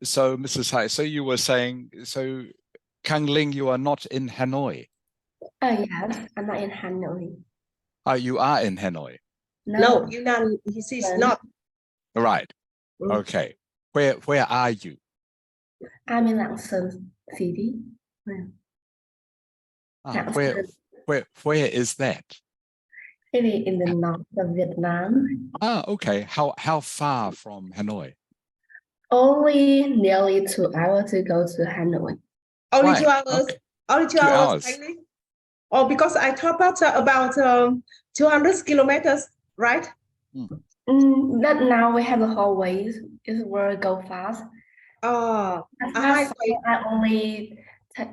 So Mrs. Hai, so you were saying, so Kang Ling, you are not in Hanoi. Yes, I'm not in Hanoi. You are in Hanoi. No, he's not. Right. Okay. Where are you? I'm in Lạng Sơn City. Where is that? It is in the north of Vietnam. Okay. How far from Hanoi? Only nearly 2 hours to go to Hanoi. Only Right. 2 hours. Okay. Only 2 hours. Oh, because I thought about 200 kilometers, right? That now we have the whole ways. It will go fast.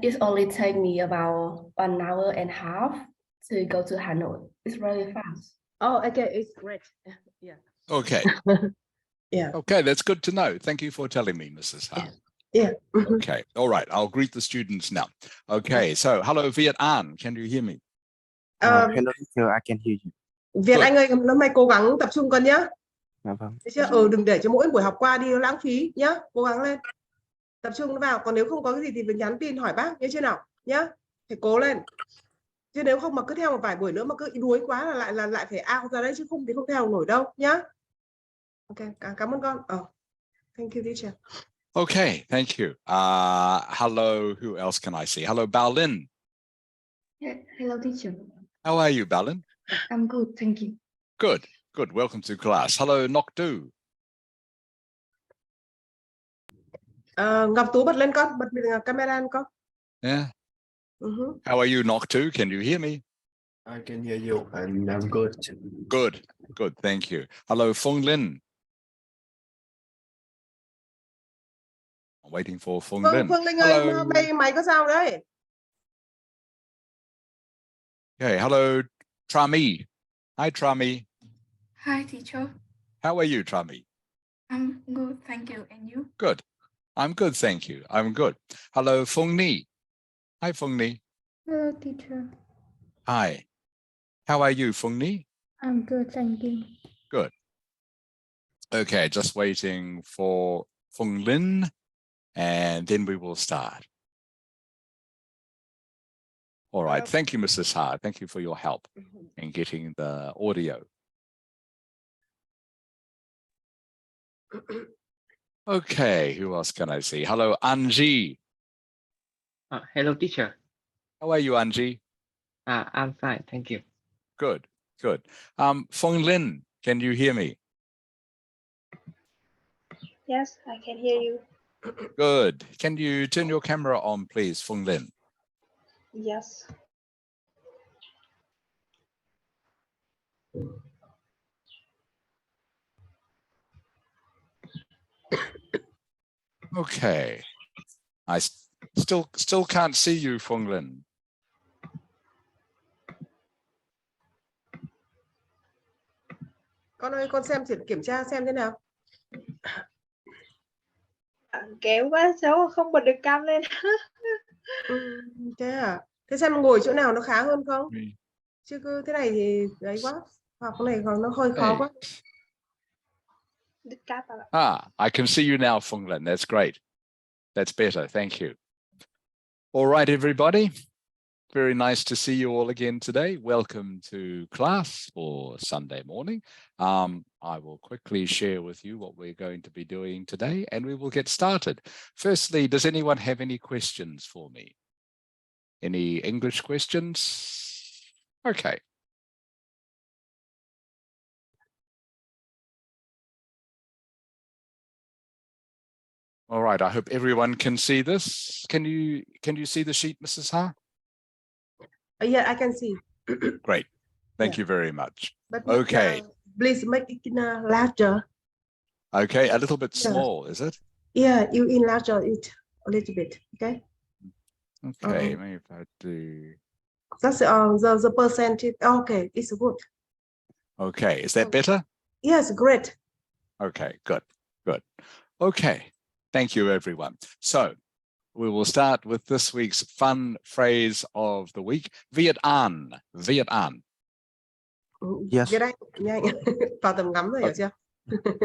It only take me about 1 hour and a half to go to Hanoi. It's really fast. Oh, okay, it's great. Yeah. Okay. Yeah. Okay, that's good to know. Thank you for telling me, Mrs. Ha. Yeah. Okay. All right. I'll greet the students now. Okay. So, hello, Viet An. Can you hear me? Hello, teacher. I can hear you. Việt Anh ơi, hôm nay cố gắng tập trung con nhá. Dạ vâng. Đừng để cho mỗi buổi học qua đi nó lãng phí nhá. Cố gắng lên. Tập trung vào. Còn nếu không có cái gì thì mình nhắn tin hỏi bác nhé, chưa nào nhá. Phải cố lên. Chứ nếu không mà cứ theo một vài buổi nữa mà cứ đuối quá là lại phải out ra đấy, chứ không thì không theo nổi đâu nhá. Ok, cảm ơn con. Thank you, teacher. Okay, thank you. Hello, who else can I see? Hello, Baolin. Yeah, hello, teacher. How are you, Baolin? I'm good, thank you. Good, good. Welcome to class. Hello, Nok Du. Ngọc Tú bật lên con, bật camera lên con. Yeah. How are you, Nok Du? Can you hear me? I can hear you, and I'm good. Good, good. Thank you. Hello, Phong Linh. I'm waiting for Phong Linh. Phương Linh ơi, mày có sao đấy? Okay, hello, Trami. Hi, Trami. Hi, teacher. How are you, Trami? I'm good, thank you. And you? Good. I'm good, thank you. I'm good. Hello, Phong Ni. Hi, Phong Ni. Hello, teacher. Hi. How are you, Phong Ni? I'm good, thank you. Good. Okay, just waiting for Phong Lin, and then we will start. All right. Thank you, Mrs. Ha. Thank you for your help in getting the audio. Okay, who else can I see? Hello, Anji. Hello, teacher. How are you, Anji? I'm fine, thank you. Good, good. Phong Lin, can you hear me? Yes, I can hear you. Good. Can you turn your camera on, please, Phong Lin? Yes. Okay. I still can't see you, Phong Lin. Con ơi, con kiểm tra xem thế nào. Kéo quá, cháu không bật được cam lên. Thế à? Thế xem ngồi chỗ nào nó khá hơn không? Chứ cứ thế này thì đấy quá. Học cái này còn nó hơi khó quá. I can see you now, Phong Lin. That's great. That's better. Thank you. All right, everybody. Very nice to see you all again today. Welcome to class for Sunday morning. I will quickly share with you what we're going to be doing today, and we will get started. Firstly, does anyone have any questions for me? Any English questions? Okay. All right, I hope everyone can see this. Can you see the sheet, Mrs. Ha? Yeah, I can see. Great. Thank you very much. But okay. Please make it larger. Okay, a little bit small, is it? Yeah, you enlarge it a little bit, okay? Okay, maybe if I do. That's the percentage. Okay, it's good. Okay, is that better? Yes, great. Okay, good, good. Okay, thank you, everyone. So we will start with this week's fun phrase of the week. Viet An. Viet An. Yes. Viet Anh. Vào tầm ngắm rồi, hiểu chưa?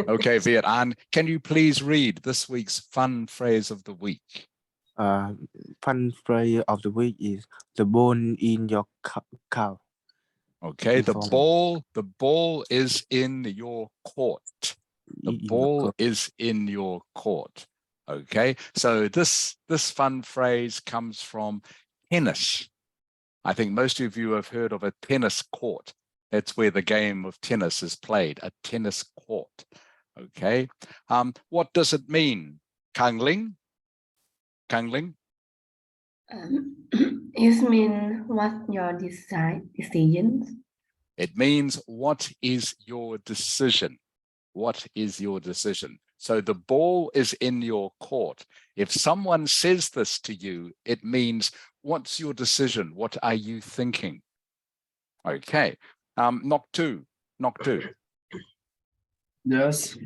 Okay, Viet An, can you please read this week's fun phrase of the week? Fun phrase of the week is the ball in your cow. Okay, the Informal. ball is in your court. The ball is in your court. Okay, so this fun phrase comes from tennis. I think most of you have heard of a tennis court. That's where the game of tennis is played, a tennis court. Okay, what does it mean? Kang Ling? Kang Ling? It means what your decisions. It means what is your decision? What is your decision? So the ball is in your court. If someone says this to you, it means what's your decision? What are you thinking? Okay. Knock two. Yes.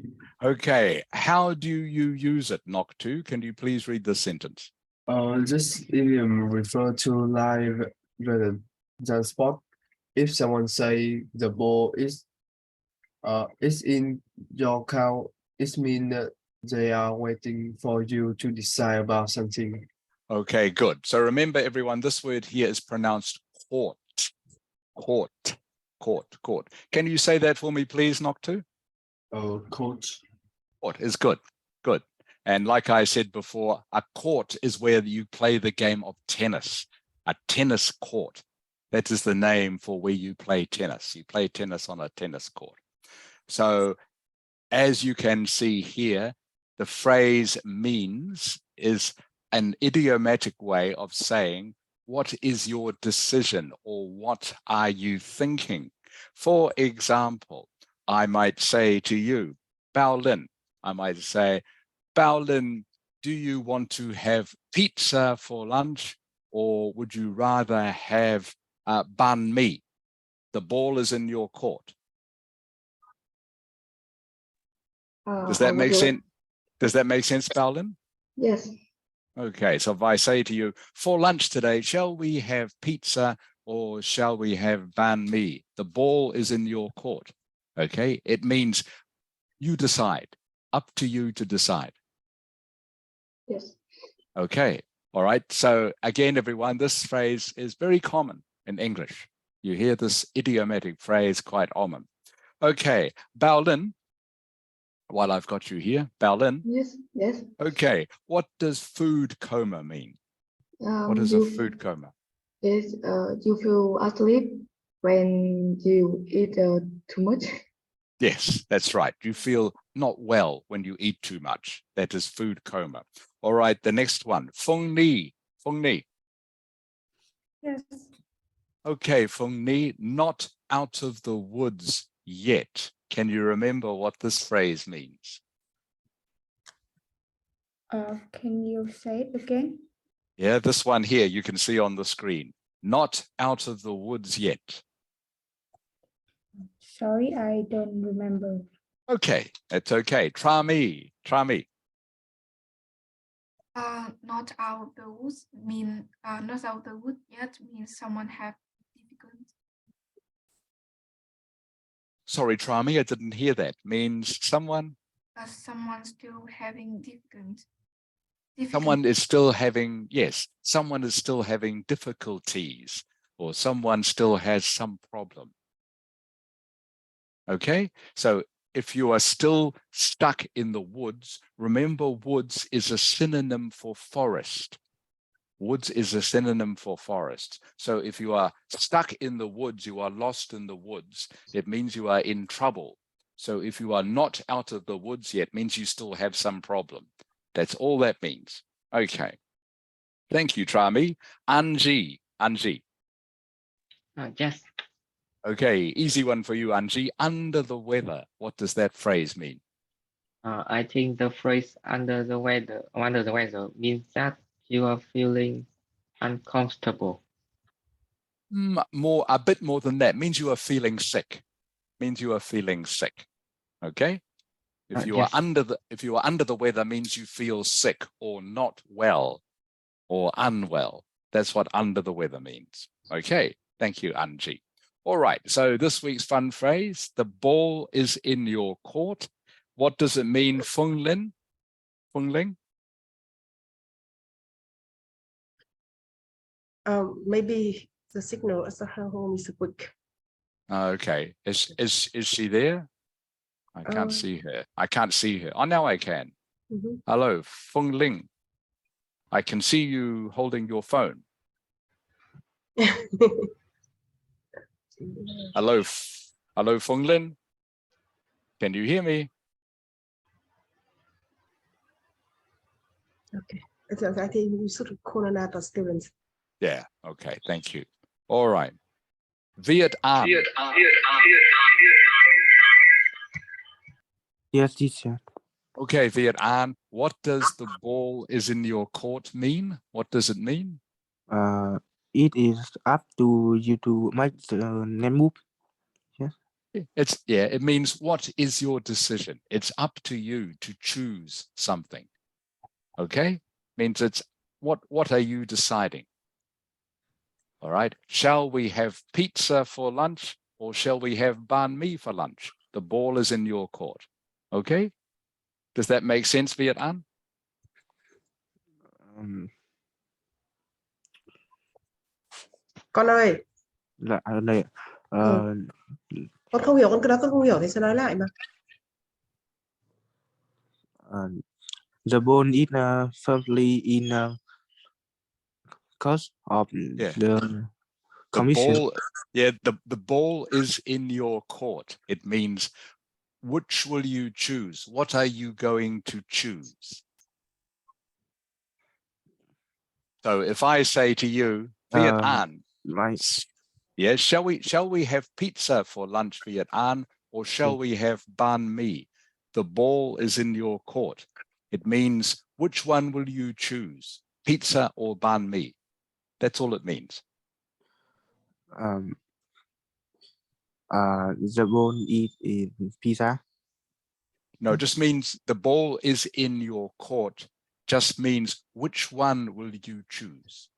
Okay. How do you use it? Knock two. Can you please read this sentence? This idiom refer to live rather than sport. If someone say the ball is in your court, it means that they are waiting for you to decide about something. Okay, good. So remember, everyone, this word here is pronounced court. Court. Can you say that for me, please, Knock two? Coach. Court is good. And like I said before, a court is where you play the game of tennis, a tennis court. That is the name for where you play tennis. You play tennis on a tennis court. So as you can see here, the phrase means is an idiomatic way of saying, what is your decision or what are you thinking? For example, I might say to you, Bao Lin, I might say, Bao Lin, do you want to have pizza for lunch or would you rather have banh mi? The ball is in your court. Does that make sense? Does that make sense, Bao Lin? Yes. Okay, so if I say to you, for lunch today, shall we have pizza or shall we have banh mi? The ball is in your court. Okay, it means you decide, up to you to decide. Yes. Okay, all right. So again, everyone, this phrase is very common in English. You hear this idiomatic phrase quite often. Okay, Bao Lin, while I've got you here, Bao Lin. Yes. Okay, what does food coma mean? What is a food coma? Yes. You feel asleep when you eat too much. Yes, that's right. You feel not well when you eat too much. That is food coma. All right, the next one, Feng Ni. Yes. Okay, Feng Ni, not out of the woods yet. Can you remember what this phrase means? Can you say it again? Yeah, this one here you can see on the screen. Not out of the woods yet. Sorry, I don't remember. Okay, that's okay. Tra mi. Not out of the woods not out of the wood yet means someone have difficult. Sorry, Tra mi, I didn't hear that. Means someone? Someone still having difficult. Someone is still having, yes, someone is still having difficulties or someone still has some problem. Okay, so if you are still stuck in the woods, remember woods is a synonym for forest. Woods is a synonym for forest. So if you are stuck in the woods, you are lost in the woods, it means you are in trouble. So if you are not out of the woods yet, it means you still have some problem. That's all that means. Okay. Thank you, Trami. Anji. Yes. Okay, easy one for you, Anji. Under the weather. What does that phrase mean? I think the phrase under the weather means that you are feeling uncomfortable. A bit more than that. Means you are feeling sick. Okay. If you Yes. are under the weather, means you feel sick or not well or unwell. That's what under the weather means. Okay. Thank you, Anji. All right. So this week's fun phrase: the ball is in your court. What does it mean, Fung Lin? Fung Ling? Maybe the signal at her home is quick. Okay. Is she there? I can't see her. I can't see her. Oh, now I can. Mhm. Hello, Fung Ling. I can see you holding your phone. Hello, hello, Fung Lin. Can you hear me? Okay. I think you should call another students. Yeah. Okay. Thank you. All right. Viet An. Yes, teacher. Okay, Viet An. What does the ball is in your court mean? What does it mean? It is up to you to make the net move. It means what is your decision? It's up to you to choose something. Okay? Means it's what are you deciding? All right. Shall we have pizza for lunch or shall we have banh mi for lunch? The ball is in your court. Okay? Does that make sense, Viet An? Con ơi, Là ở đây con không hiểu, cái đó con không hiểu thì sẽ nói lại mà. the ball is firmly in course of Yeah. the The commission. ball, the ball is in your court. It means which will you choose? What are you going to choose? So if I say to you, Viet An, Right. yes, shall we have pizza for lunch, Viet An, or shall we have banh mi? The ball is in your court. It means which one will you choose, pizza or banh mi? That's all it means. The ball is in pizza. No, it just means the ball is in your court. Just means which one will you choose?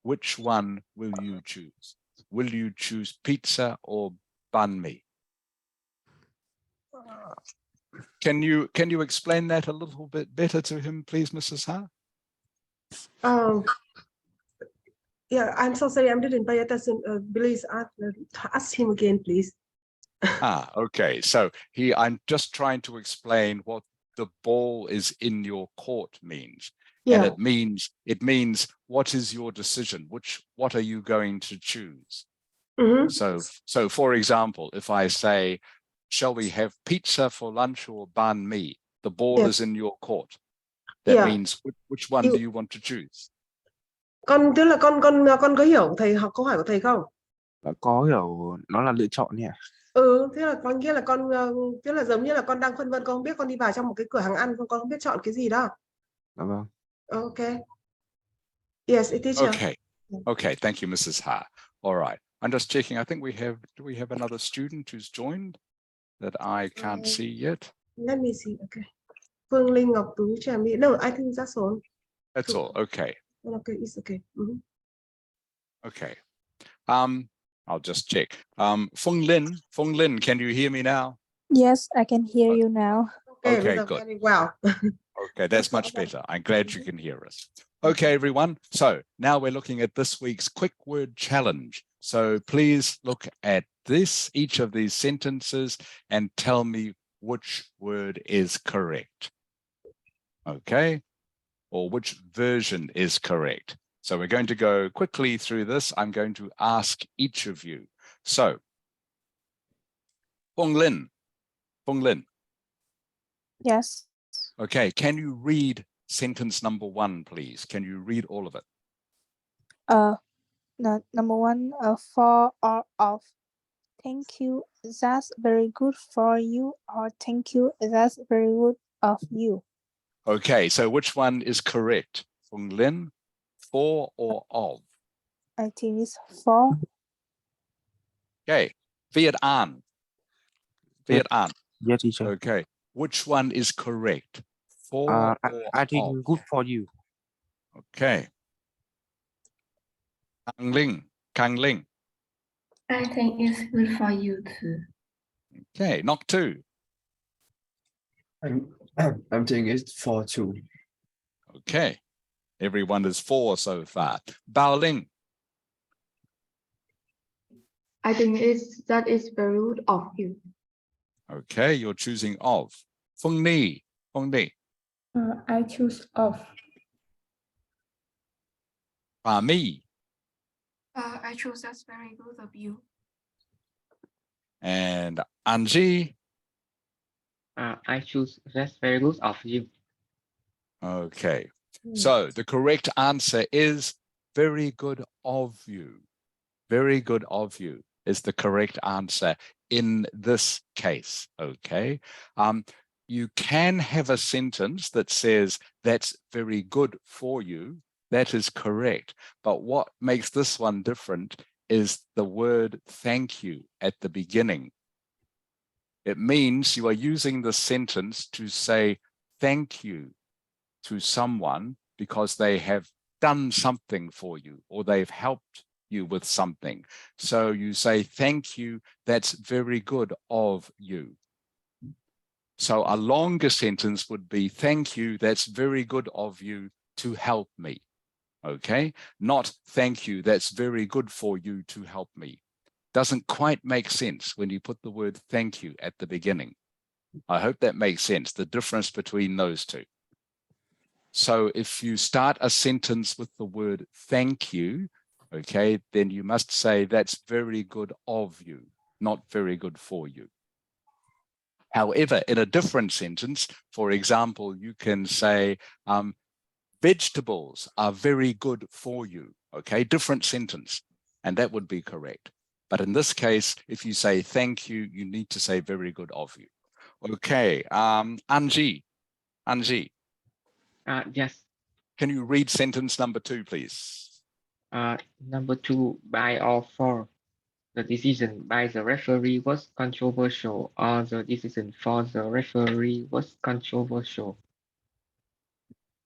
Which one will you choose? Will you choose pizza or banh mi? Can you explain that a little bit better to him, please, Mrs. Ha? Yeah, I'm so sorry, I didn't pay attention. Please ask him again, please. Okay. So I'm just trying to explain what the ball is in your court means. Yeah. And it means what is your decision? What are you going to choose? Mhm. So for example, if I say, shall we have pizza for lunch or banh mi? The ball Yeah. is in your court. That Yeah. means which one do you want to choose? Con tức là con có hiểu thầy học câu hỏi của thầy không? Có hiểu nó là lựa chọn nhỉ? Thế là có nghĩa là con tức là giống như là con đang phân vân, con không biết con đi vào trong một cái cửa hàng ăn, con không biết chọn cái gì đó. Dạ vâng. Okay. Yes, it is. Okay. Thank you, Mrs. Ha. All right. I'm just checking. I think do we have another student who's joined that I can't see yet? Let me see. Okay. Phương Linh, Ngọc Tú, Trà My. No, I think that's all. That's all. Okay. Okay, it's okay. Okay. I'll just check. Fung Lin, can you hear me now? Yes, I can hear you now. Okay, good. Very well. Okay, that's much better. I'm glad you can hear us. Okay, everyone. So now we're looking at this week's quick word challenge. So please look at each of these sentences and tell me which word is correct. Okay, or which version is correct. So we're going to go quickly through this. I'm going to ask each of you. So, Fung Lin. Yes. Okay, can you read sentence number 1, please? Can you read all of it? Number 1, for or of. Thank you, that's very good for you, or thank you, that's very good of you. Okay, so which one is correct? Fung Lin, for or of? I think it's for. Okay, Viet An. Yes, teacher. Okay, which one is correct? For or I think of? good for you. Okay. Kang Ling. I think it's good for you too. Okay, Nok Tu. I'm thinking it's 4 too. Okay. Everyone is 4 so far. Bao Ling. I think that is very rude of you. Okay, you're choosing of. Feng Ni. Feng Ni. I choose of. Ba Mi. I choose that's very good of you. And Anji. I choose that's very good of you. Okay. So the correct answer is very good of you. Very good of you is the correct answer in this case. Okay. You can have a sentence that says that's very good for you. That is correct. But what makes this one different is the word thank you at the beginning. It means you are using the sentence to say thank you to someone because they have done something for you or they've helped you with something. So you say, thank you, that's very good of you. So a longer sentence would be, thank you, that's very good of you to help me. Okay, not thank you, that's very good for you to help me. Doesn't quite make sense when you put the word thank you at the beginning. I hope that makes sense, the difference between those two. So if you start a sentence with the word thank you, okay, then you must say that's very good of you, not very good for you. However, in a different sentence, for example, you can say vegetables are very good for you, okay, different sentence, and that would be correct. But in this case, if you say thank you, you need to say very good of you. Okay, Anji. Yes. Can you read sentence number 2, please? Number 2, by or for. The decision by the referee was controversial, or the decision for the referee was controversial.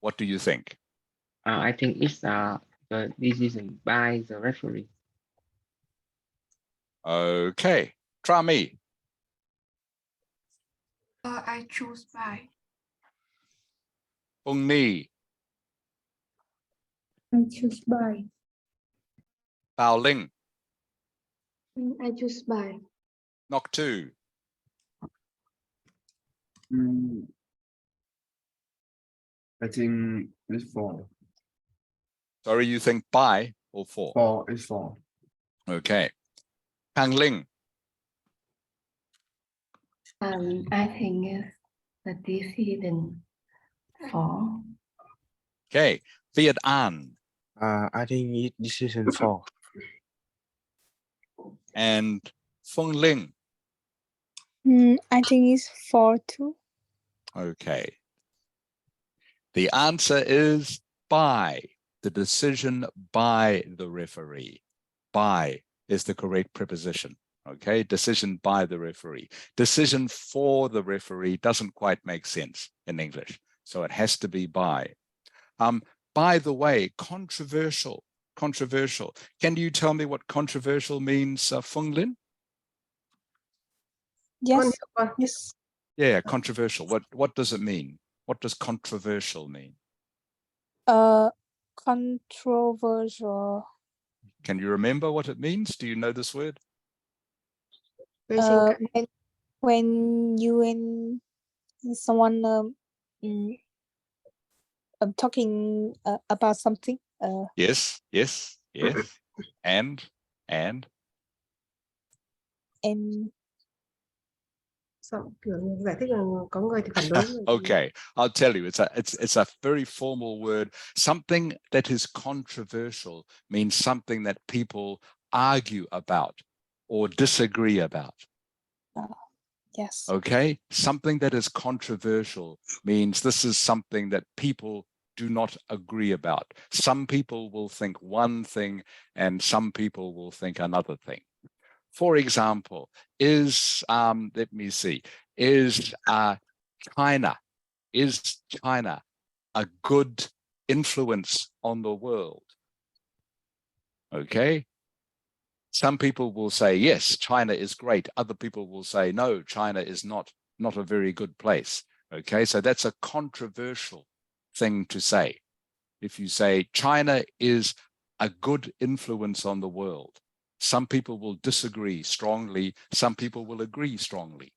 What do you think? I think it's the decision by the referee. Okay, try me. I choose by. Ung Ni. I choose by. Bao Ling. I choose by. Nok Tu. I think it's 4. Sorry, you think by or for? 4 is 4. Okay. Kang Ling. I think it's the decision for. Okay. Viet An. I think it's decision 4. And Feng Ling. I think it's 4 too. Okay. The answer is by. The decision by the referee. By is the correct preposition. Okay, decision by the referee. Decision for the referee doesn't quite make sense in English, so it has to be by. By the way, controversial. Controversial. Can you tell me what controversial means, Feng Lin? Yes. Yes. Yeah, controversial. What does it mean? What does controversial mean? Controversial. Can you remember what it means? Do you know this word? When you and someone talking about something. Yes. And giải thích là có người thì phản đối. Okay, I'll tell you, it's a very formal word. Something that is controversial means something that people argue about or disagree about. Yes. Okay, something that is controversial means this is something that people do not agree about. Some people will think one thing and some people will think another thing. For example, let me see, is China a good influence on the world? Okay. Some people will say, yes, China is great. Other people will say, no, China is not a very good place. Okay, so that's a controversial thing to say. If you say China is a good influence on the world, some people will disagree strongly, some people will agree strongly.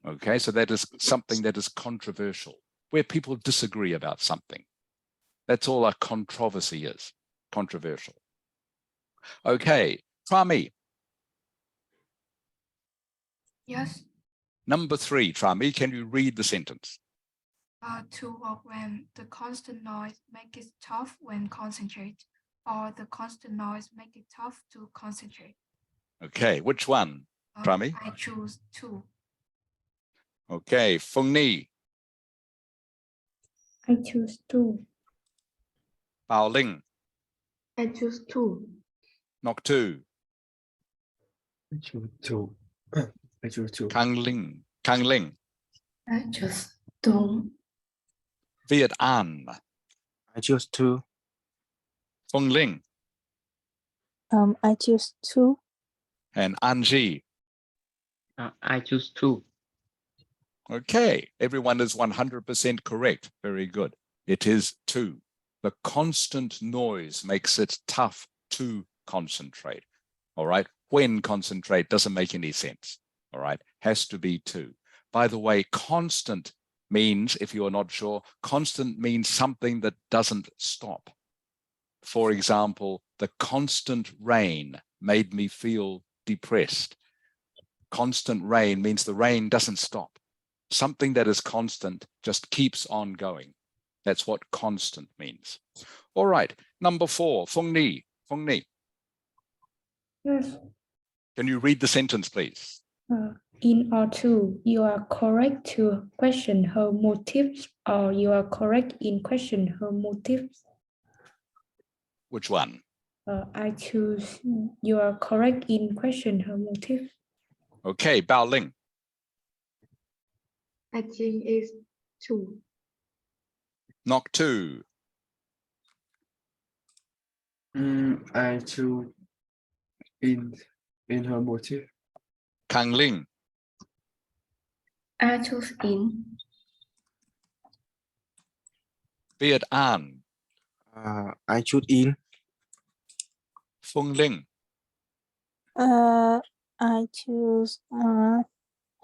Okay, so that is something that is controversial, where people disagree about something. That's all a controversy is, controversial. Okay, Trami. Yes. Number 3, Trami, can you read the sentence? To walk when the constant noise make it tough when concentrate, or the constant noise make it tough to concentrate. Okay, which one, Trami? I choose 2. Okay, Phung Ni, I choose 2. Bao Ling, I choose 2. Nok Tu, I choose 2. I choose 2. Kang Ling, I choose 2. Viet An, I choose 2. Phung Ling, I choose 2. and Anji. I choose 2. Okay, everyone is 100% correct. Very good. It is 2. The constant noise makes it tough to concentrate. All right. When concentrate doesn't make any sense. All right. Has to be 2. By the way, constant means, if you are not sure, constant means something that doesn't stop. For example, the constant rain made me feel depressed. Constant rain means the rain doesn't stop. Something that is constant just keeps on going. That's what constant means. All right, number 4, Phung Ni. Phung Ni, Yes. can you read the sentence, please? In or 2, you are correct to question her motives, or you are correct in question her motives. Which one? I choose you are correct in question her motives. Okay, Bao Ling, I think it's 2. Nok Tu, I choose in her motive. Kang Ling, I choose in. Viet An, I choose in. Phung Ling, I choose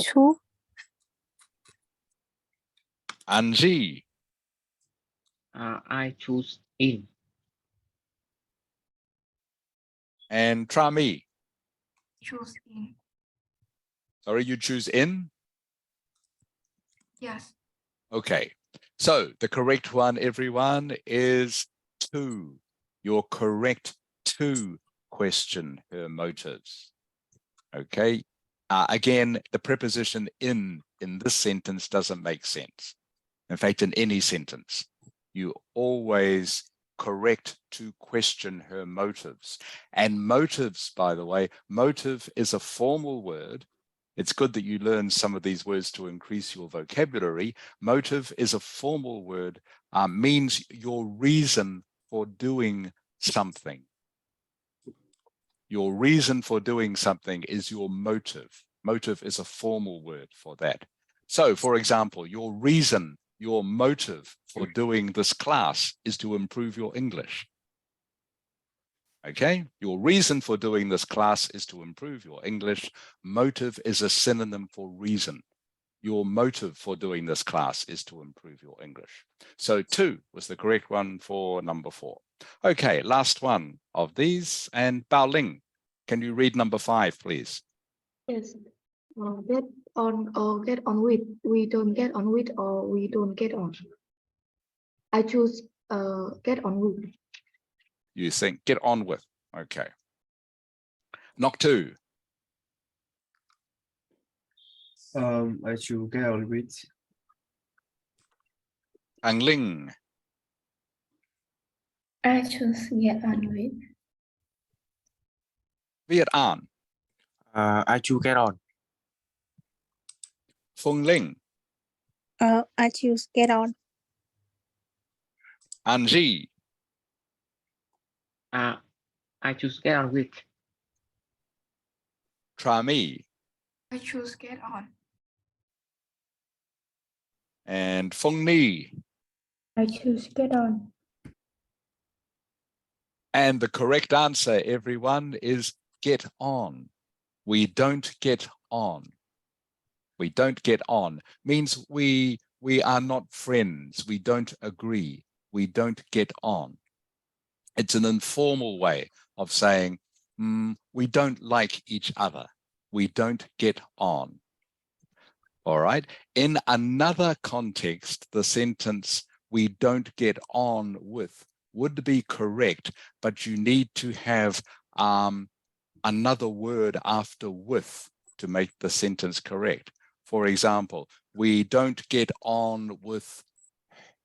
2. Anji, I choose in. and Trami. Choose in. Sorry, you choose in? Yes. Okay, so the correct one, everyone, is 2. You're correct to question her motives. Okay, again, the preposition in this sentence doesn't make sense. In fact, in any sentence, you always correct to question her motives. And motives, by the way, motive is a formal word. It's good that you learn some of these words to increase your vocabulary. Motive is a formal word, means your reason for doing something. Your reason for doing something is your motive. Motive is a formal word for that. So, for example, your reason, your motive for doing this class is to improve your English. Okay, your reason for doing this class is to improve your English. Motive is a synonym for reason. Your motive for doing this class is to improve your English. So 2 was the correct one for number 4. Okay, last one of these. And Bao Ling, can you read number 5, please? Yes. Get on or get on with. We don't get on with or we don't get on. I choose get on with. You think get on with. Okay. Nok Tu, I choose get on with. Ang Ling, I choose get on with. Viet An, I choose get on. Phung Ling, I choose get on. Anji, I choose get on with. Trami, I choose get on. And Feng Ni. I choose get on. And the correct answer, everyone, is get on. We don't get on. We don't get on means we are not friends. We don't agree. We don't get on. It's an informal way of saying we don't like each other. We don't get on. All right. In another context, the sentence we don't get on with would be correct, but you need to have another word after with to make the sentence correct. For example, we don't get on with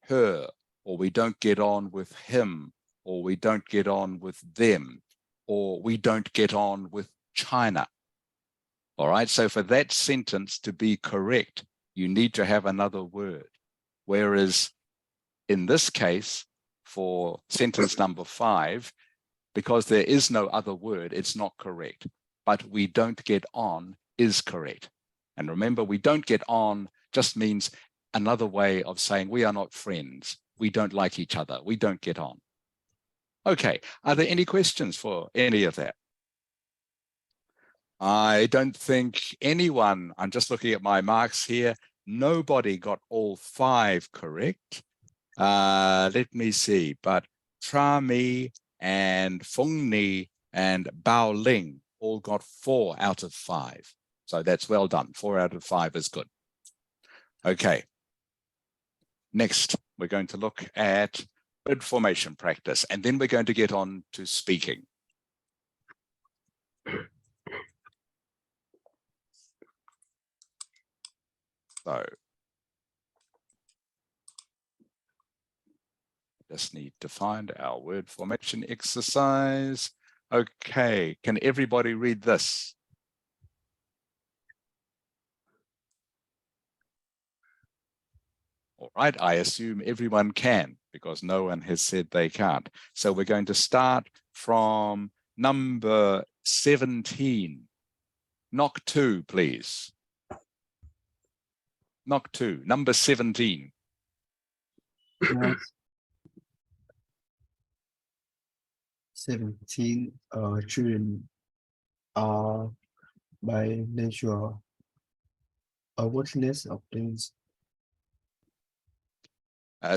her, or we don't get on with him, or we don't get on with them, or we don't get on with China. All right, so for that sentence to be correct, you need to have another word. Whereas in this case, for sentence number 5, because there is no other word, it's not correct. But we don't get on is correct. And remember, we don't get on just means another way of saying we are not friends. We don't like each other. We don't get on. Okay, are there any questions for any of that? I don't think anyone, I'm just looking at my marks here, nobody got all 5 correct. Let me see, but Trami and Feng Ni and Bao Ling all got 4 out of 5. So that's well done. 4 out of 5 is good. Okay. Next, we're going to look at word formation practice, and then we're going to get on to speaking. So just need to find our word formation exercise. Okay, can everybody read this? All right, I assume everyone can because no one has said they can't. So we're going to start from number 17. Knock 2, please. Knock 2, number 17. Yes. 17 children are by nature awareness of things.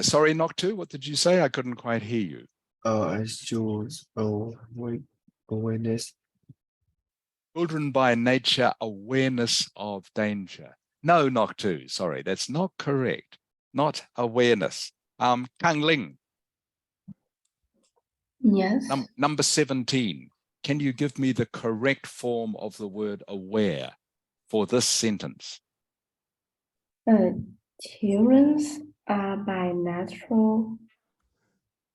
Sorry, Knock 2, what did you say? I couldn't quite hear you. I choose awareness. Children by nature awareness of danger. No, Knock 2, sorry, that's not correct. Not awareness. Kang Ling. Yes. Number 17. Can you give me the correct form of the word aware for this sentence? Children are by natural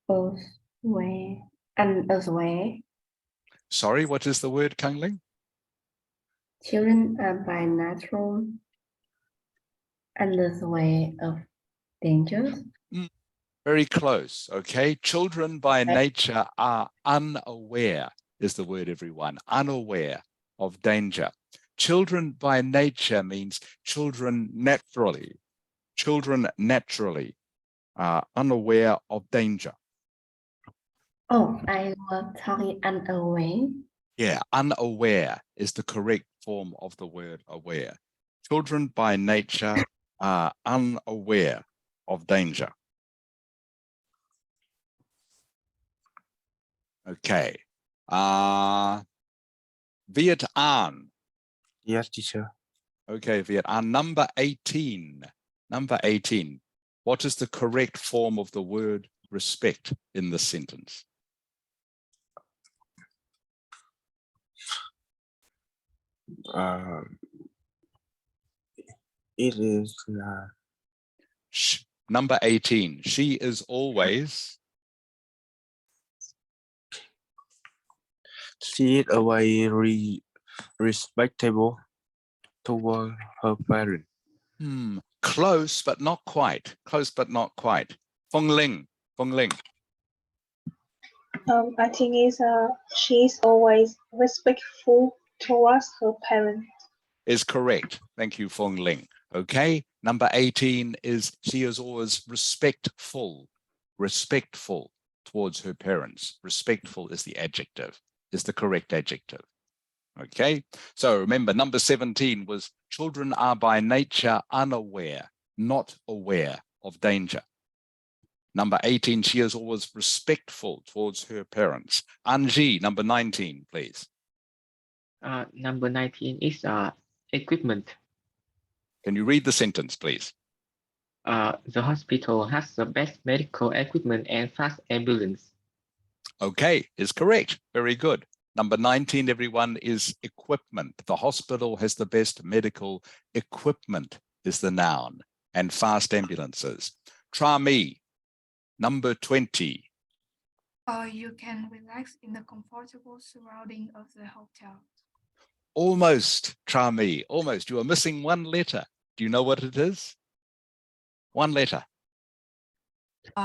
unaware. Sorry, what is the word, Kang Ling? Children are by natural unaware of dangers. Very close, okay? Children by nature are unaware, is the word, everyone. Unaware of danger. Children by nature means children naturally. Children naturally are unaware of danger. Oh, I was talking unaware. Yeah, unaware is the correct form of the word aware. Children by nature are unaware of danger. Okay. Viet An. Yes, teacher. Okay, Viet An. Number 18. Number 18. What is the correct form of the word respect in this sentence? It is number 18. She is always. she is always respectable toward her parents. Close, but not quite. Close, but not quite. Feng Ling. Feng Ling. I think she's always respectful towards her parents. Is correct. Thank you, Feng Ling. Okay, Number 18 is she is always respectful towards her parents. Respectful is the adjective, is the correct adjective. Okay, so remember number 17 was children are by nature unaware, not aware of danger. Number 18, she is always respectful towards her parents. Anji, number 19, please. Number 19 is equipment. Can you read the sentence, please? The hospital has the best medical equipment and fast ambulance. Okay, is correct. Very good. Number 19, everyone, is equipment. The hospital has the best medical equipment is the noun, and fast ambulances. Trami, number 20. You can relax in the comfortable surrounding of the hotel. Almost, Trami, almost. You are missing one letter. Do you know what it is? One letter.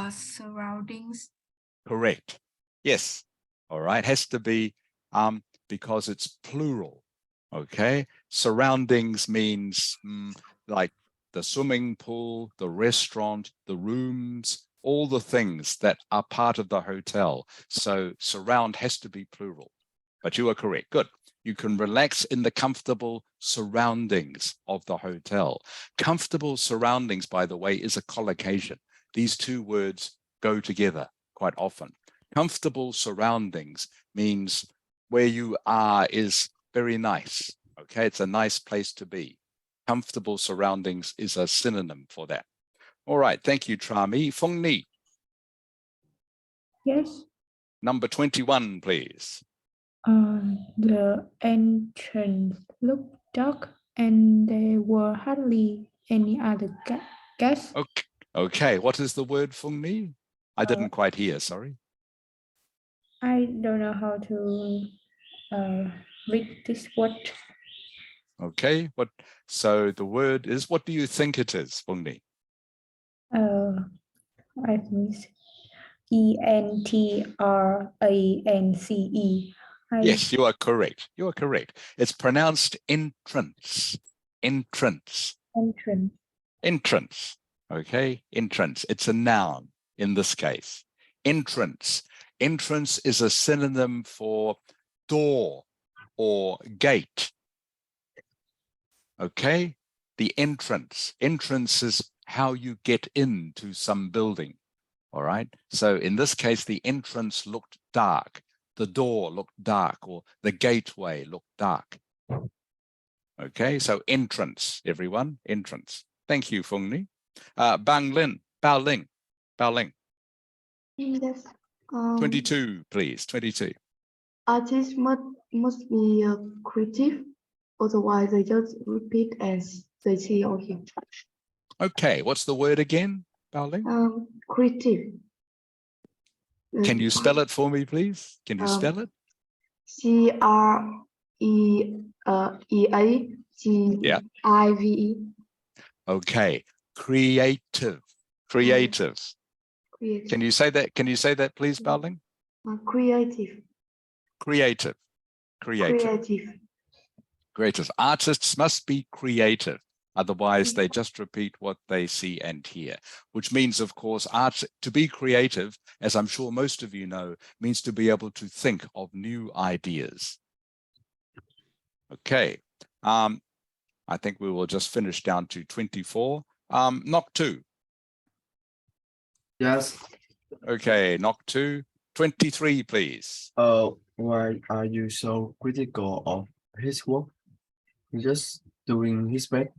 Surroundings. Correct. Yes. All right. Has to be because it's plural. Okay. Surroundings means like the swimming pool, the restaurant, the rooms, all the things that are part of the hotel. So surround has to be plural. But you are correct. Good. You can relax in the comfortable surroundings of the hotel. Comfortable surroundings, by the way, is a collocation. These two words go together quite often. Comfortable surroundings means where you are is very nice. Okay, it's a nice place to be. Comfortable surroundings is a synonym for that. All right, thank you, Trami. Fong Ni. Yes. Number 21, please. The entrance looked dark and there were hardly any other guests. Okay, what is the word, Fong Ni? I didn't quite hear, sorry. I don't know how to read this word. Okay, so the word is, what do you think it is, Fong Ni? I think it's ENTRANCE. Yes, you are correct. You are correct. It's pronounced entrance. Entrance. Entrance. Entrance. Okay, entrance. It's a noun in this case. Entrance. Entrance is a synonym for door or gate. Okay, the entrance. Entrance is how you get into some building. All right, so in this case, the entrance looked dark. The door looked dark, or the gateway looked dark. Okay, so entrance, everyone, entrance. Thank you, Fung Ni. Bao Ling. Yes. 22, please, 22. Artists must be creative, otherwise they just repeat as they see or hear. Okay, what's the word again, Bao Ling? Creative. Can you spell it for me, please? Can you spell it? CREATIVE. Okay, creative. Creative. Can you say that? Can you say that, please, Bao Ling? Creative. Creative. Creative. Creative. Artists must be creative. Otherwise, they just repeat what they see and hear, which means, of course, art, to be creative, as I'm sure most of you know, means to be able to think of new ideas. Okay. I think we will just finish down to 24. Knock 2. Yes. Okay, knock 2. 23, please. Why are you so critical of his work? He's just doing his best.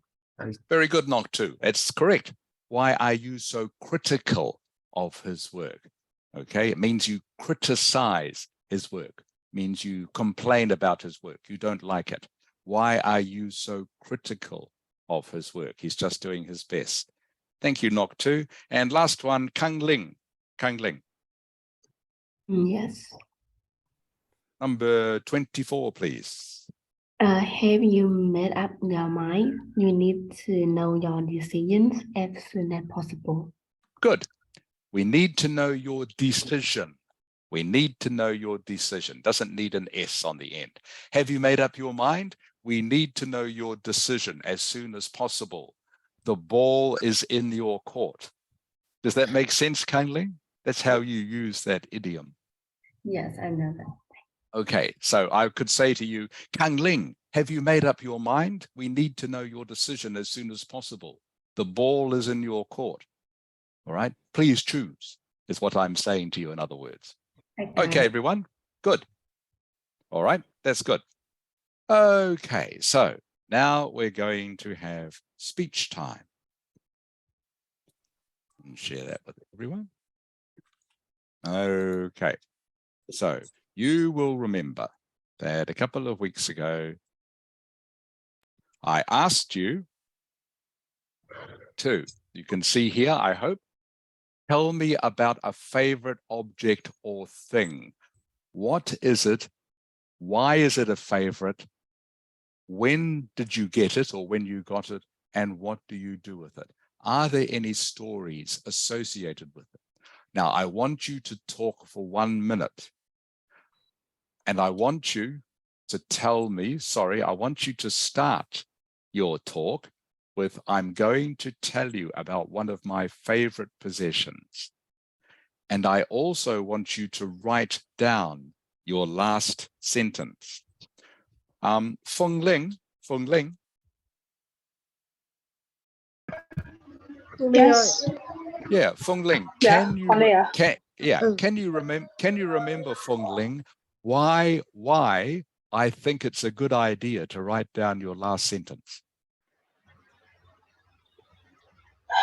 Very good, knock 2. It's correct. Why are you so critical of his work? Okay, it means you criticize his work. It means you complain about his work. You don't like it. Why are you so critical of his work? He's just doing his best. Thank you, knock 2. And last one, Kang Ling. Yes. Number 24, please. Have you made up your mind? You need to know your decisions as soon as possible. Good. We need to know your decision. We need to know your decision. Doesn't need an S on the end. Have you made up your mind? We need to know your decision as soon as possible. the ball is in your court. Does that make sense, Kang Ling? That's how you use that idiom. Yes, I know that. Okay, so I could say to you, Kang Ling, have you made up your mind? We need to know your decision as soon as possible. The ball is in your court. All right, please choose, is what I'm saying to you, in other words. Okay, everyone, good. All right, that's good. Okay, so now we're going to have speech time. And share that with everyone. Okay, so you will remember that a couple of weeks ago, I asked you to, you can see here, I hope, tell me about a favorite object or thing. What is it? Why is it a favorite? When did you get it or when you got it? And what do you do with it? Are there any stories associated with it? Now, I want you to talk for 1 minute. And I want you to tell me, I want you to start your talk with, I'm going to tell you about one of my favorite possessions. And I also want you to write down your last sentence. Feng Ling. Yes. Yeah, Feng Ling. Can you remember, Feng Ling, why I think it's a good idea to write down your last sentence?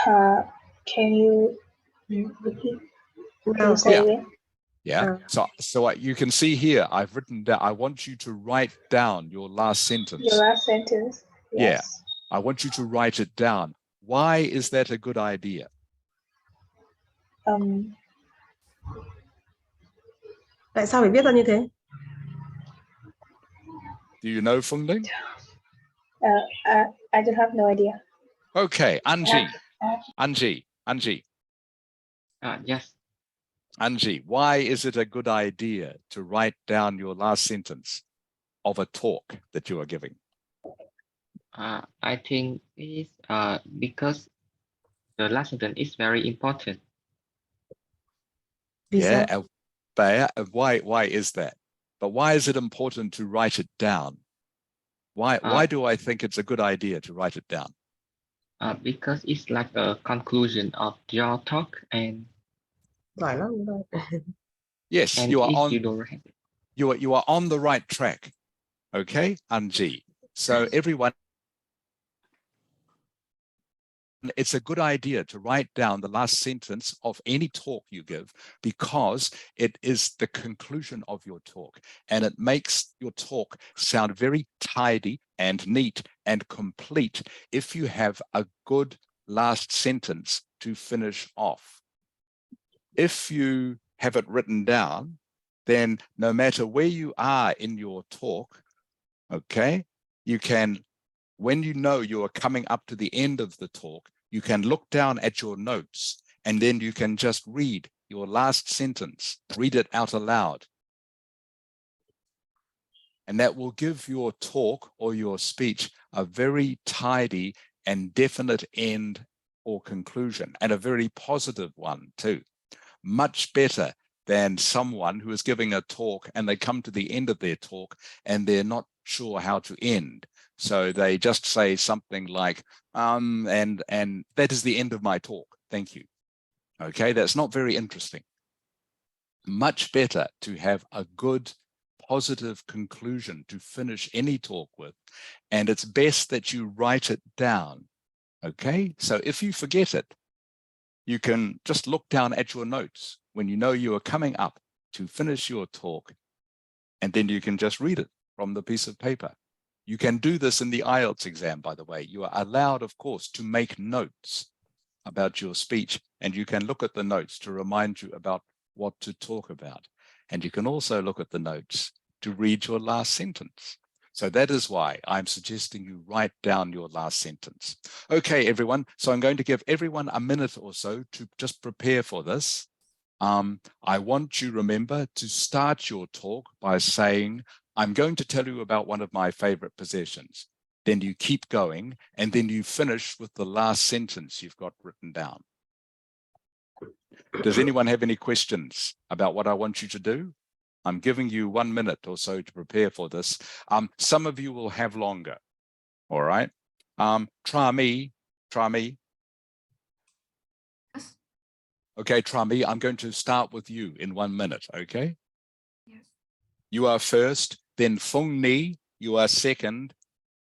Can you repeat? Now, Say again? Yeah. So you can see here, I've written down, I want you to write down your last sentence. Your last sentence. Yes. Yeah. I want you to write it down. Why is that a good idea? tại sao phải viết ra như thế? Do you know, Feng Ling? I just have no idea. Okay, Angie. Yes. Angie, why is it a good idea to write down your last sentence of a talk that you are giving? I think it's because the last sentence is very important. Yeah, why is that? But why is it important to write it down? Why do I think it's a good idea to write it down? Because it's like a conclusion of your talk, and Giỏi lắm. Yes, and you are if on. you don't have it. You are on the right track. Okay, Anji. So everyone, it's a good idea to write down the last sentence of any talk you give, because it is the conclusion of your talk and it makes your talk sound very tidy and neat and complete if you have a good last sentence to finish off. If you have it written down, then no matter where you are in your talk, okay, you can, when you know you are coming up to the end of the talk, you can look down at your notes and then you can just read your last sentence, read it out aloud. And that will give your talk or your speech a very tidy and definite end or conclusion, and a very positive one too. Much better than someone who is giving a talk and they come to the end of their talk and they're not sure how to end. So they just say something like, and that is the end of my talk. Thank you. Okay, that's not very interesting. Much better to have a good, positive conclusion to finish any talk with. And it's best that you write it down. Okay, so if you forget it, you can just look down at your notes when you know you are coming up to finish your talk, and then you can just read it from the piece of paper. You can do this in the Ielts exam, by the way. You are allowed, of course, to make notes about your speech, and you can look at the notes to remind you about what to talk about. And you can also look at the notes to read your last sentence. So that is why I'm suggesting you write down your last sentence. Okay, everyone. So I'm going to give everyone a minute or so to just prepare for this. I want you, remember, to start your talk by saying, I'm going to tell you about one of my favorite possessions. then you keep going, and then you finish with the last sentence you've got written down. Does anyone have any questions about what I want you to do? I'm giving you 1 minute or so to prepare for this. Some of you will have longer. All right. Try me. Yes. Okay, try me. I'm going to start with you in 1 minute. Okay. Yes. You are first, then Fung Ni, you are second,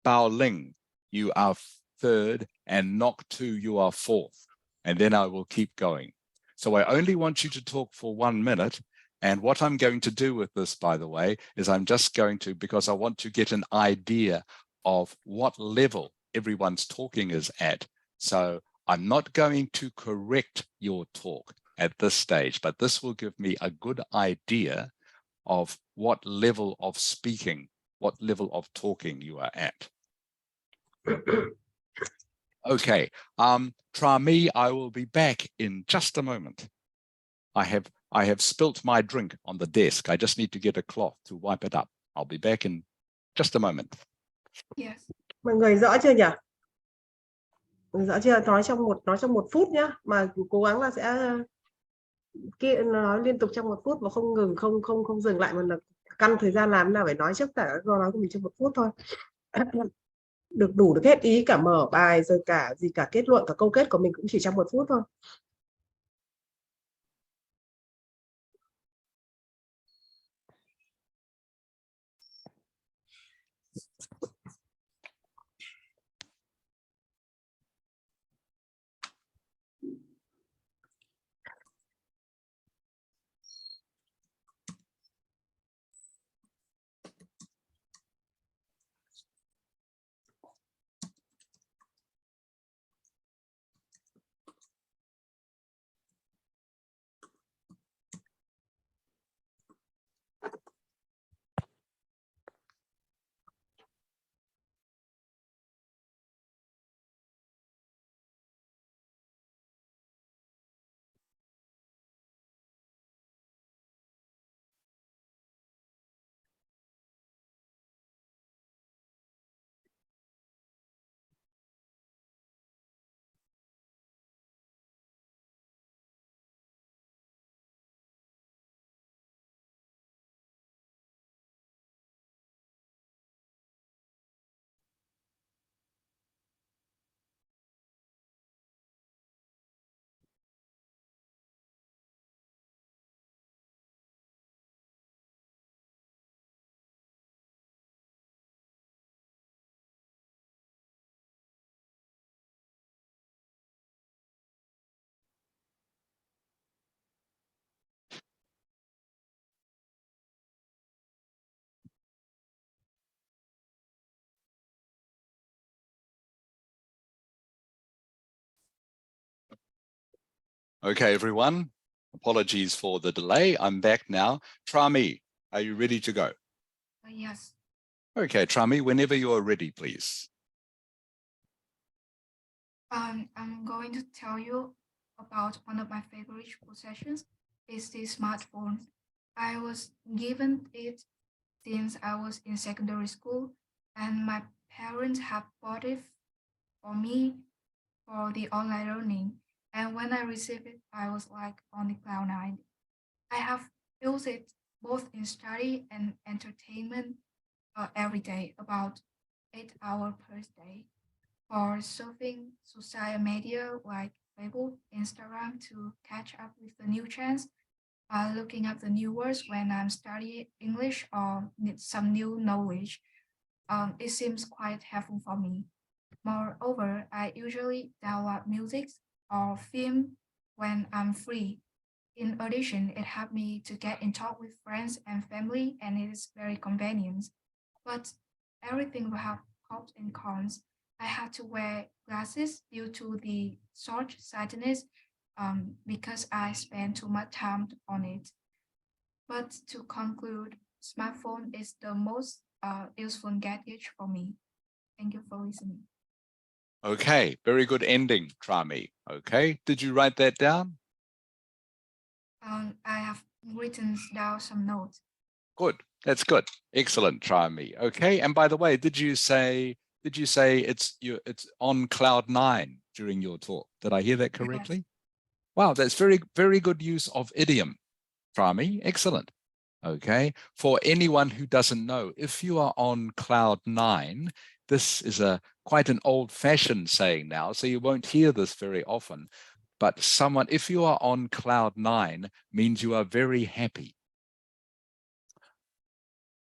Bao Ling, you are third, and Nok Tu, you are fourth. And then I will keep going. So I only want you to talk for 1 minute. And what I'm going to do with this, by the way, is I'm just going to, because I want to get an idea of what level everyone's talking is at. So I'm not going to correct your talk at this stage, but this will give me a good idea of what level of speaking, what level of talking you are at. Okay, try me. I will be back in just a moment. I have spilt my drink on the desk. I just need to get a cloth to wipe it up. I'll be back in just a moment. Yes. Mọi người rõ chưa nhỉ? Rõ chưa? Nói trong 1 phút nhá, mà cố gắng là sẽ nói liên tục trong 1 phút và không ngừng, không dừng lại, mà là căn thời gian làm nào phải nói trước cả câu nói của mình trong 1 phút thôi. Được hết ý, cả mở bài rồi cả kết luận, cả câu kết của mình cũng chỉ trong 1 phút thôi. Okay, everyone. Apologies for the delay. I'm back now. Try me. Are you ready to go? Yes. Okay, try me whenever you are ready, please. I'm going to tell you about one of my favorite possessions. Is the smartphone. I was given it since I was in secondary school, and my parents have bought it for me for the online learning. And when I received it, I was like on the cloud nine. I have used it both in study and entertainment every day, about 8 hours per day, for surfing social media like Facebook, Instagram to catch up with the new trends, looking up the new words when I'm studying English or need some new knowledge. It seems quite helpful for me. Moreover, I usually download music or film when I'm free. In addition, it helped me to get in touch with friends and family, and it is very convenient. But everything will have pros and cons. I had to wear glasses due to the short-sightedness because I spend too much time on it. But to conclude, smartphone is the most useful gadget for me. Thank you for listening. Okay, very good ending, try me. Okay, did you write that down? I have written down some notes. Good, that's good. Excellent, try me. Okay, and by the way, did you say Did you say it's on cloud 9 during your talk? Did I hear that correctly? Wow, that's very, very good use of idiom, Trami. Excellent. Okay, for anyone who doesn't know, if you are on cloud 9, this is quite an old-fashioned saying now, so you won't hear this very often. But if you are on cloud 9, means you are very happy.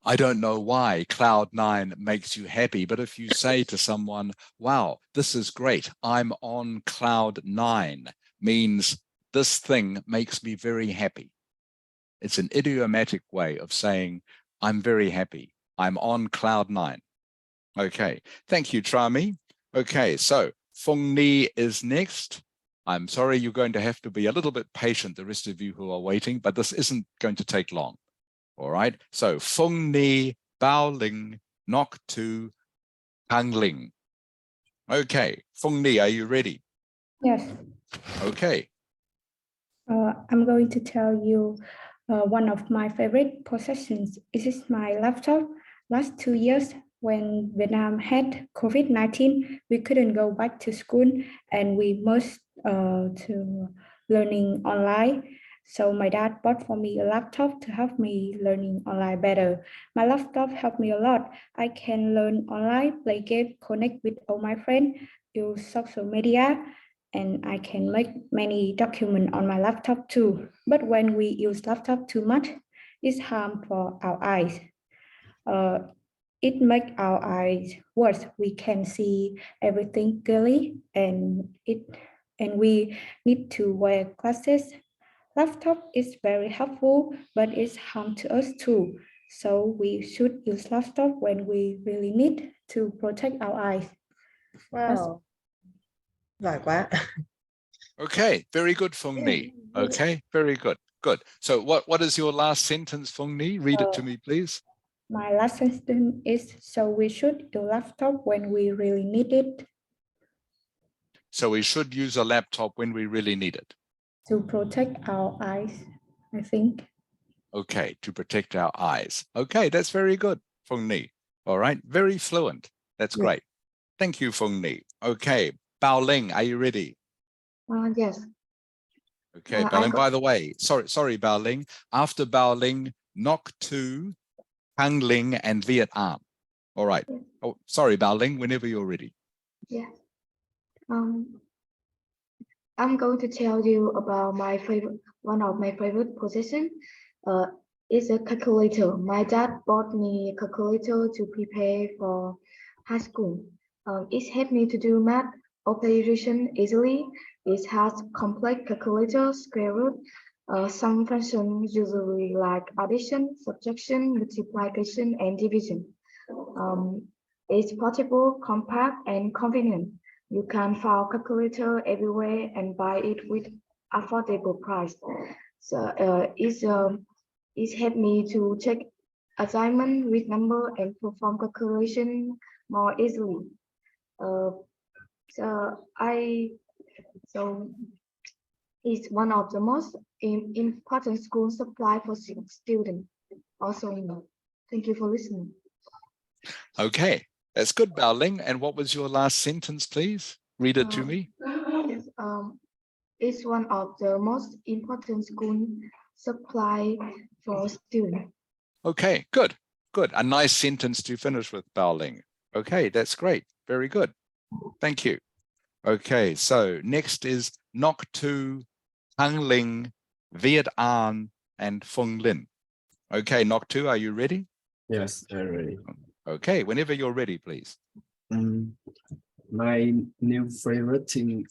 I don't know why cloud 9 makes you happy, but if you say to someone, wow, this is great, I'm on cloud 9, means this thing makes me very happy. It's an idiomatic way of saying, I'm very happy. I'm on cloud 9. Okay, thank you, Trami. Okay, so Fung Ni is next. I'm sorry, you're going to have to be a little bit patient, the rest of you who are waiting, but this isn't going to take long. All right, so Fung Ni, Bao Ling, Nok Tu, Hang Ling. Okay, Fung Ni, are you ready? Yes. Okay. I'm going to tell you one of my favorite possessions. This is my laptop. Last 2 years, when Vietnam had COVID-19, we couldn't go back to school and we moved to learning online. So my dad bought for me a laptop to help me learning online better. My laptop helped me a lot. I can learn online, play games, connect with all my friends, use social media, and I can make many documents on my laptop too. But when we use laptop too much, it's harm for our eyes. It makes our eyes worse. We can see everything clearly, and we need to wear glasses. Laptop is very helpful, but it's harm to us too. So we should use laptop when we really need to protect our eyes. Wow. Giỏi quá. Okay, very good, Fung Ni. Okay, very good. Good. So what is your last sentence, Fung Ni? Read it to me, please. My last sentence is, so we should use laptop when we really need it. So we should use a laptop when we really need it. To protect our eyes, I think. Okay, to protect our eyes. Okay, that's very good, Fung Ni. All right, very fluent. That's great. Thank you, Fung Ni. Okay, Bao Ling, are you ready? Yes. Okay, Bao Ling, by the way, sorry, Bao Ling. After Bao Ling, Nok Tu, Hang Ling, and Viet Am. All right. Oh, sorry, Bao Ling, whenever you're ready. Yeah. I'm going to tell you about one of my favorite possessions. It's a calculator. My dad bought me a calculator to prepare for high school. It helped me to do math operation easily. It has complex calculator, square root, some functions usually like addition, subtraction, multiplication, and division. It's portable, compact, and convenient. You can find calculator everywhere and buy it with affordable price. So it's helped me to check assignment with number and perform calculation more easily. So it's one of the most important school supply for students. Also, thank you for listening. Okay, that's good, Bao Ling. And what was your last sentence, please? Read it to me. It's one of the most important school supply for students. Okay, good, good. A nice sentence to finish with, Bao Ling. Okay, that's great. Very good. Thank you. Okay, so next is Nok Tu, Hang Ling, Viet An, and Fung Lin. Okay, Nok Tu, are you ready? Yes, I'm ready. Okay, whenever you're ready, please. My new favorite thing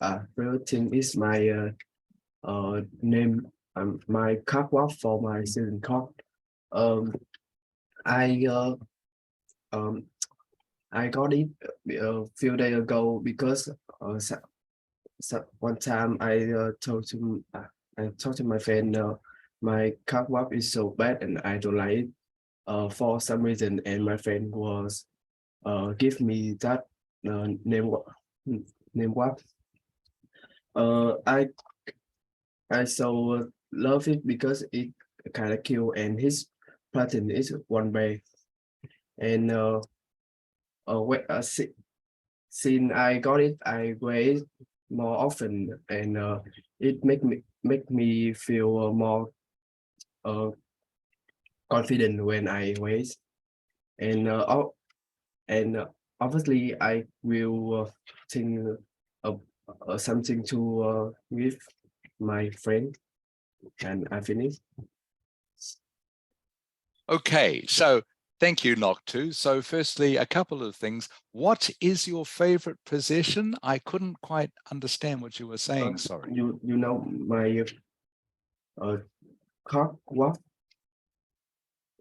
is my name. My catwalk for my student card. I got it a few days ago because one time I told to my friend my catwalk is so bad and I don't like it for some reason, and my friend was give me that name what I so love it because it kind of cute and his pattern is one way and since I got it, I wear it more often, and it make me feel more confident when I wear it. And obviously I will think of something to give my friend, and I finish. Okay, so thank you, Noctu. So firstly, a couple of things. What is your favorite possession? I couldn't quite understand what you were saying, sorry. You know my card what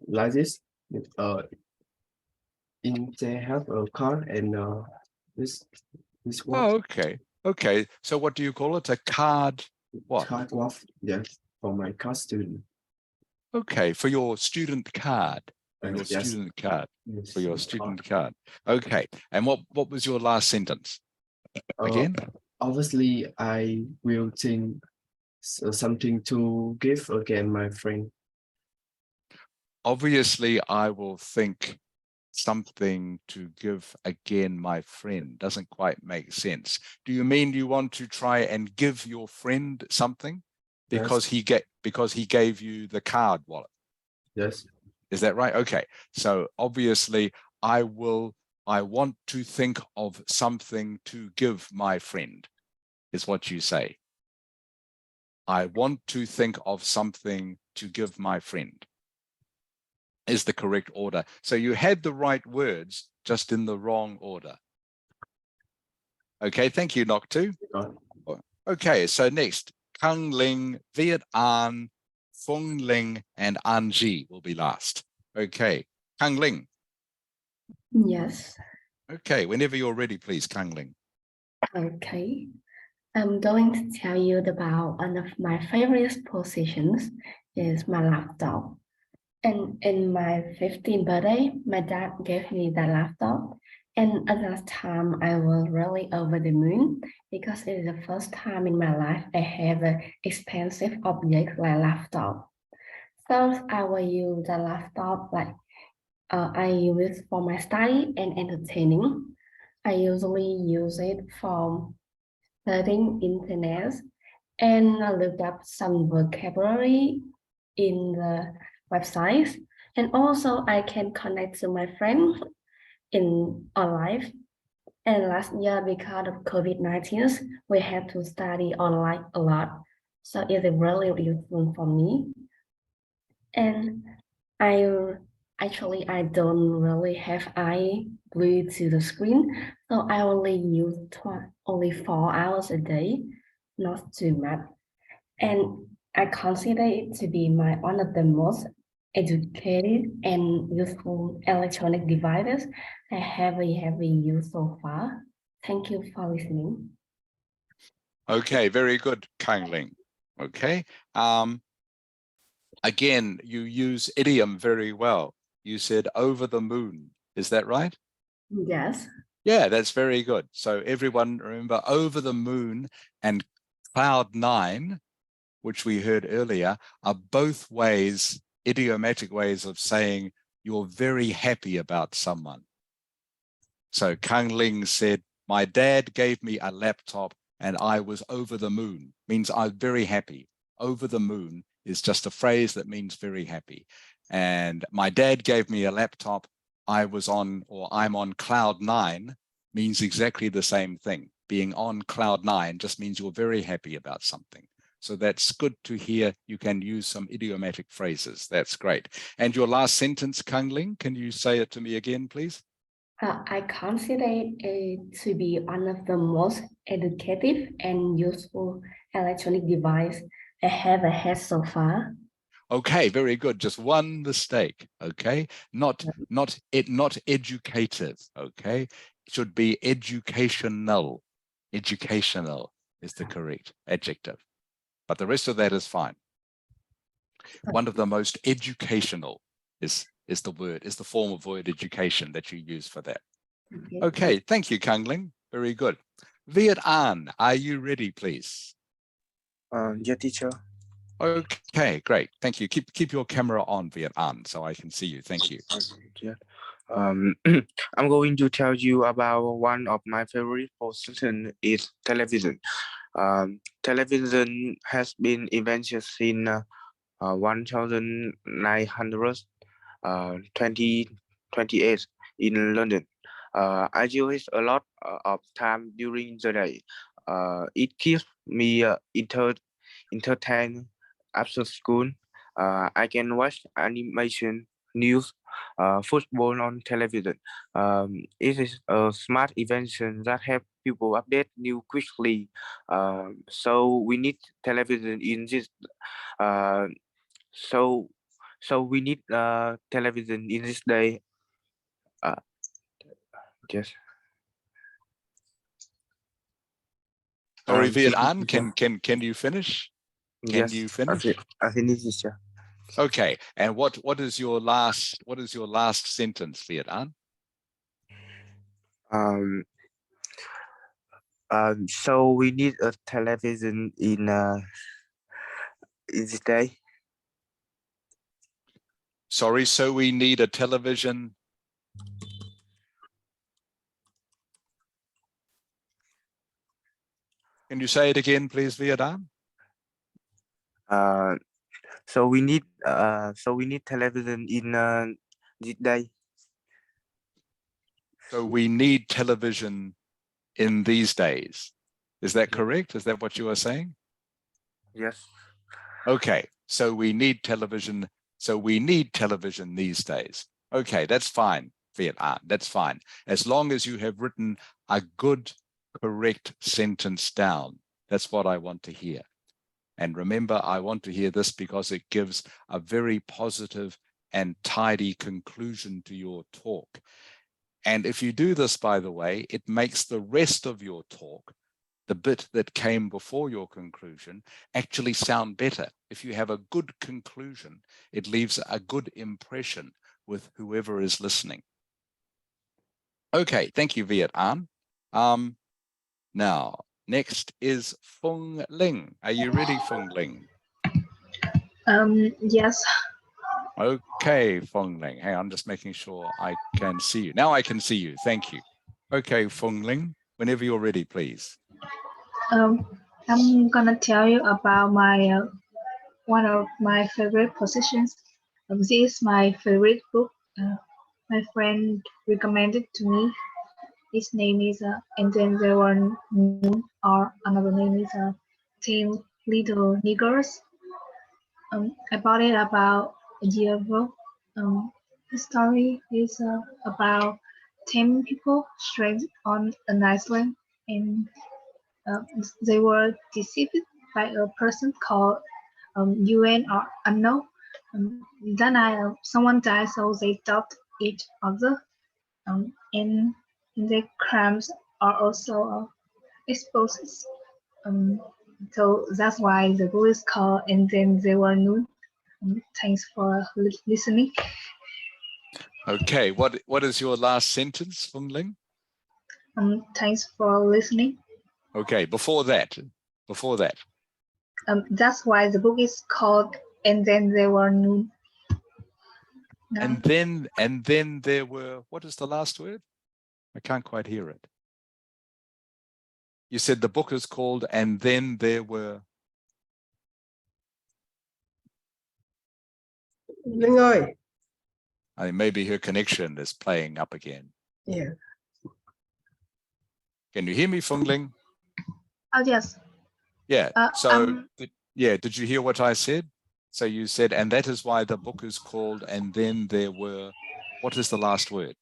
like this. In they have a card and this what Oh, okay. Okay, so what do you call it? A card, what? card what? Yes, for my card student. Okay, for your student card. For your Yes. student card. Yes, For your student card. Okay, and what was your last sentence? Again? Obviously, I will think something to give again, my friend. Obviously, I will think something to give again, my friend. Doesn't quite make sense. Do you mean you want to try and give your friend something because Yes. he gave you the card wallet? Yes. Is that right? Okay. So obviously, I want to think of something to give my friend, is what you say. I want to think of something to give my friend is the correct order. So you had the right words, just in the wrong order. Okay, thank you, Noctu. Okay, so next, Kang Ling, Viet An, Fung Ling, and An Ji will be last. Okay, Kang Ling. Yes. Okay, whenever you're ready, please, Kang Ling. Okay. I'm going to tell you about one of my favorite possessions is my laptop. And in my 15th birthday, my dad gave me the laptop. And at that time, I was really over the moon because it is the first time in my life I have an expensive object like laptop. So I will use the laptop like I use it for my study and entertaining. I usually use it for studying internet and look up some vocabulary in the websites. And also I can connect to my friends in online. And last year, because of COVID-19, we had to study online a lot. So it is really useful for me. And I don't really have eye glued to the screen. So I only use only 4 hours a day, not too much. And I consider it to be one of the most educated and useful electronic devices I have used so far. Thank you for listening. Okay, very good, Kang Ling. Okay. Again, you use idiom very well. You said over the moon. Is that right? Yes. Yeah, that's very good. So everyone remember over the moon and cloud 9, which we heard earlier, are both ways, idiomatic ways of saying you're very happy about someone. So Kang Ling said, my dad gave me a laptop and I was over the moon, means I'm very happy. Over the moon is just a phrase that means very happy. And my dad gave me a laptop, I'm on cloud 9 means exactly the same thing. Being on cloud 9 just means you're very happy about something. So that's good to hear. You can use some idiomatic phrases. That's great. And your last sentence, Kang Ling, can you say it to me again, please? I consider it to be one of the most educative and useful electronic device I have had so far. Okay, very good. Just one mistake. Okay, not educative. Okay, it should be educational. Educational is the correct adjective, but the rest of that is fine. One of the most educational is the form of word education that you use for that. Okay, thank you, Kang Ling. Very good. Viet An, are you ready, please? Yeah, teacher. Okay, great. Thank you. Keep your camera on, Viet An, so I can see you. Thank you. Yeah. I'm going to tell you about one of my favorite possessions is television. Television has been invented in 1928 in London. I use it a lot of time during the day. It keeps me entertained after school. I can watch animation, news, football on television. It is a smart invention that helps people update news quickly. So we need television in this. Uh, so we need television in this day. Yes. Sorry, This Viet An, is, can you finish? Can yes, you finish? I finish this. Okay. And what is your last sentence, Viet An? So we need a television in this day. Sorry, so we need a television. Can you say it again, please, Viet An? So we need television in this day. So we need television in these days. Is that correct? Is that what you are saying? Yes. Okay. So we need television. So we need television these days. Okay, that's fine, Viet An. That's fine. As long as you have written a good, correct sentence down. That's what I want to hear. And remember, I want to hear this because it gives a very positive and tidy conclusion to your talk. And if you do this, by the way, it makes the rest of your talk, the bit that came before your conclusion, actually sound better. If you have a good conclusion, it leaves a good impression with whoever is listening. Okay, thank you, Viet An. Now, next is Fung Ling. Are you ready, Fung Ling? Yes. Okay, Fung Ling. Hey, I'm just making sure I can see you. Now I can see you. Thank you. Okay, Fung Ling, whenever you're ready, please. I'm gonna tell you about my one of my favorite possessions. This is my favorite book. My friend recommended to me. His name is And Then There Were None, or another name is 10 Little Niggers. I bought it about a year ago. The story is about 10 people stranded on an island, and they were deceived by a person called UN or unknown. Then someone died, so they doubt each other, and their crimes are also exposed. So that's why the book is called And Then There Were None. Thanks for listening. Okay, what is your last sentence, Fung Ling? Thanks for listening. Okay, before that. That's why the book is called And Then There Were None. And then there were, what is the last word? I can't quite hear it. You said the book is called And Then There Were. Linh ơi. I mean, maybe her connection is playing up again. Yeah. Can you hear me, Fung Ling? Oh, yes. Yeah. Did you hear what I said? So you said, and that is why the book is called And Then There Were. What is the last word?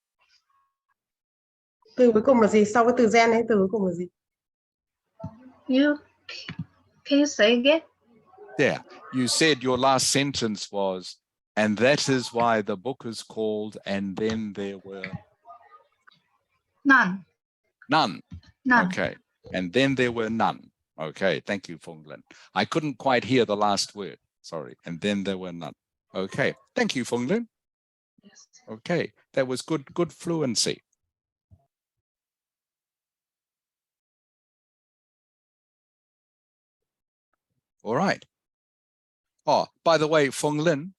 Từ cuối cùng là gì? Sau cái từ gen ấy, từ cuối cùng là gì? Can you say again? Yeah. You said your last sentence was, and that is why the book is called And Then There Were. None. None. None. Okay. And then there were none. Okay. Thank you, Fung Ling. I couldn't quite hear the last word. Sorry. And then there were none. Okay. Thank you, Fung Ling. Yes. Okay. That was good fluency. All right. Oh, by the way, Fung Ling.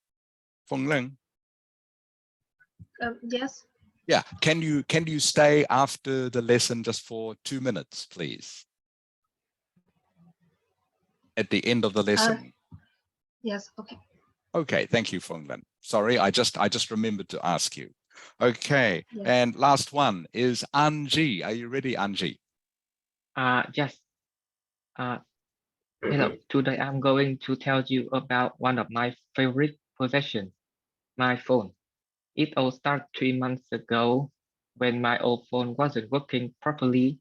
Yes. Yeah, can you stay after the lesson just for 2 minutes, please? At the end of the lesson. Yes, okay. Okay, thank you, Funglan. Sorry, I just remembered to ask you. Okay, Yes. and last one is Anji. Are you ready, Anji? Yes. Hello. Today I'm going to tell you about one of my favorite possessions, my phone. It all started 3 months ago when my old phone wasn't working properly.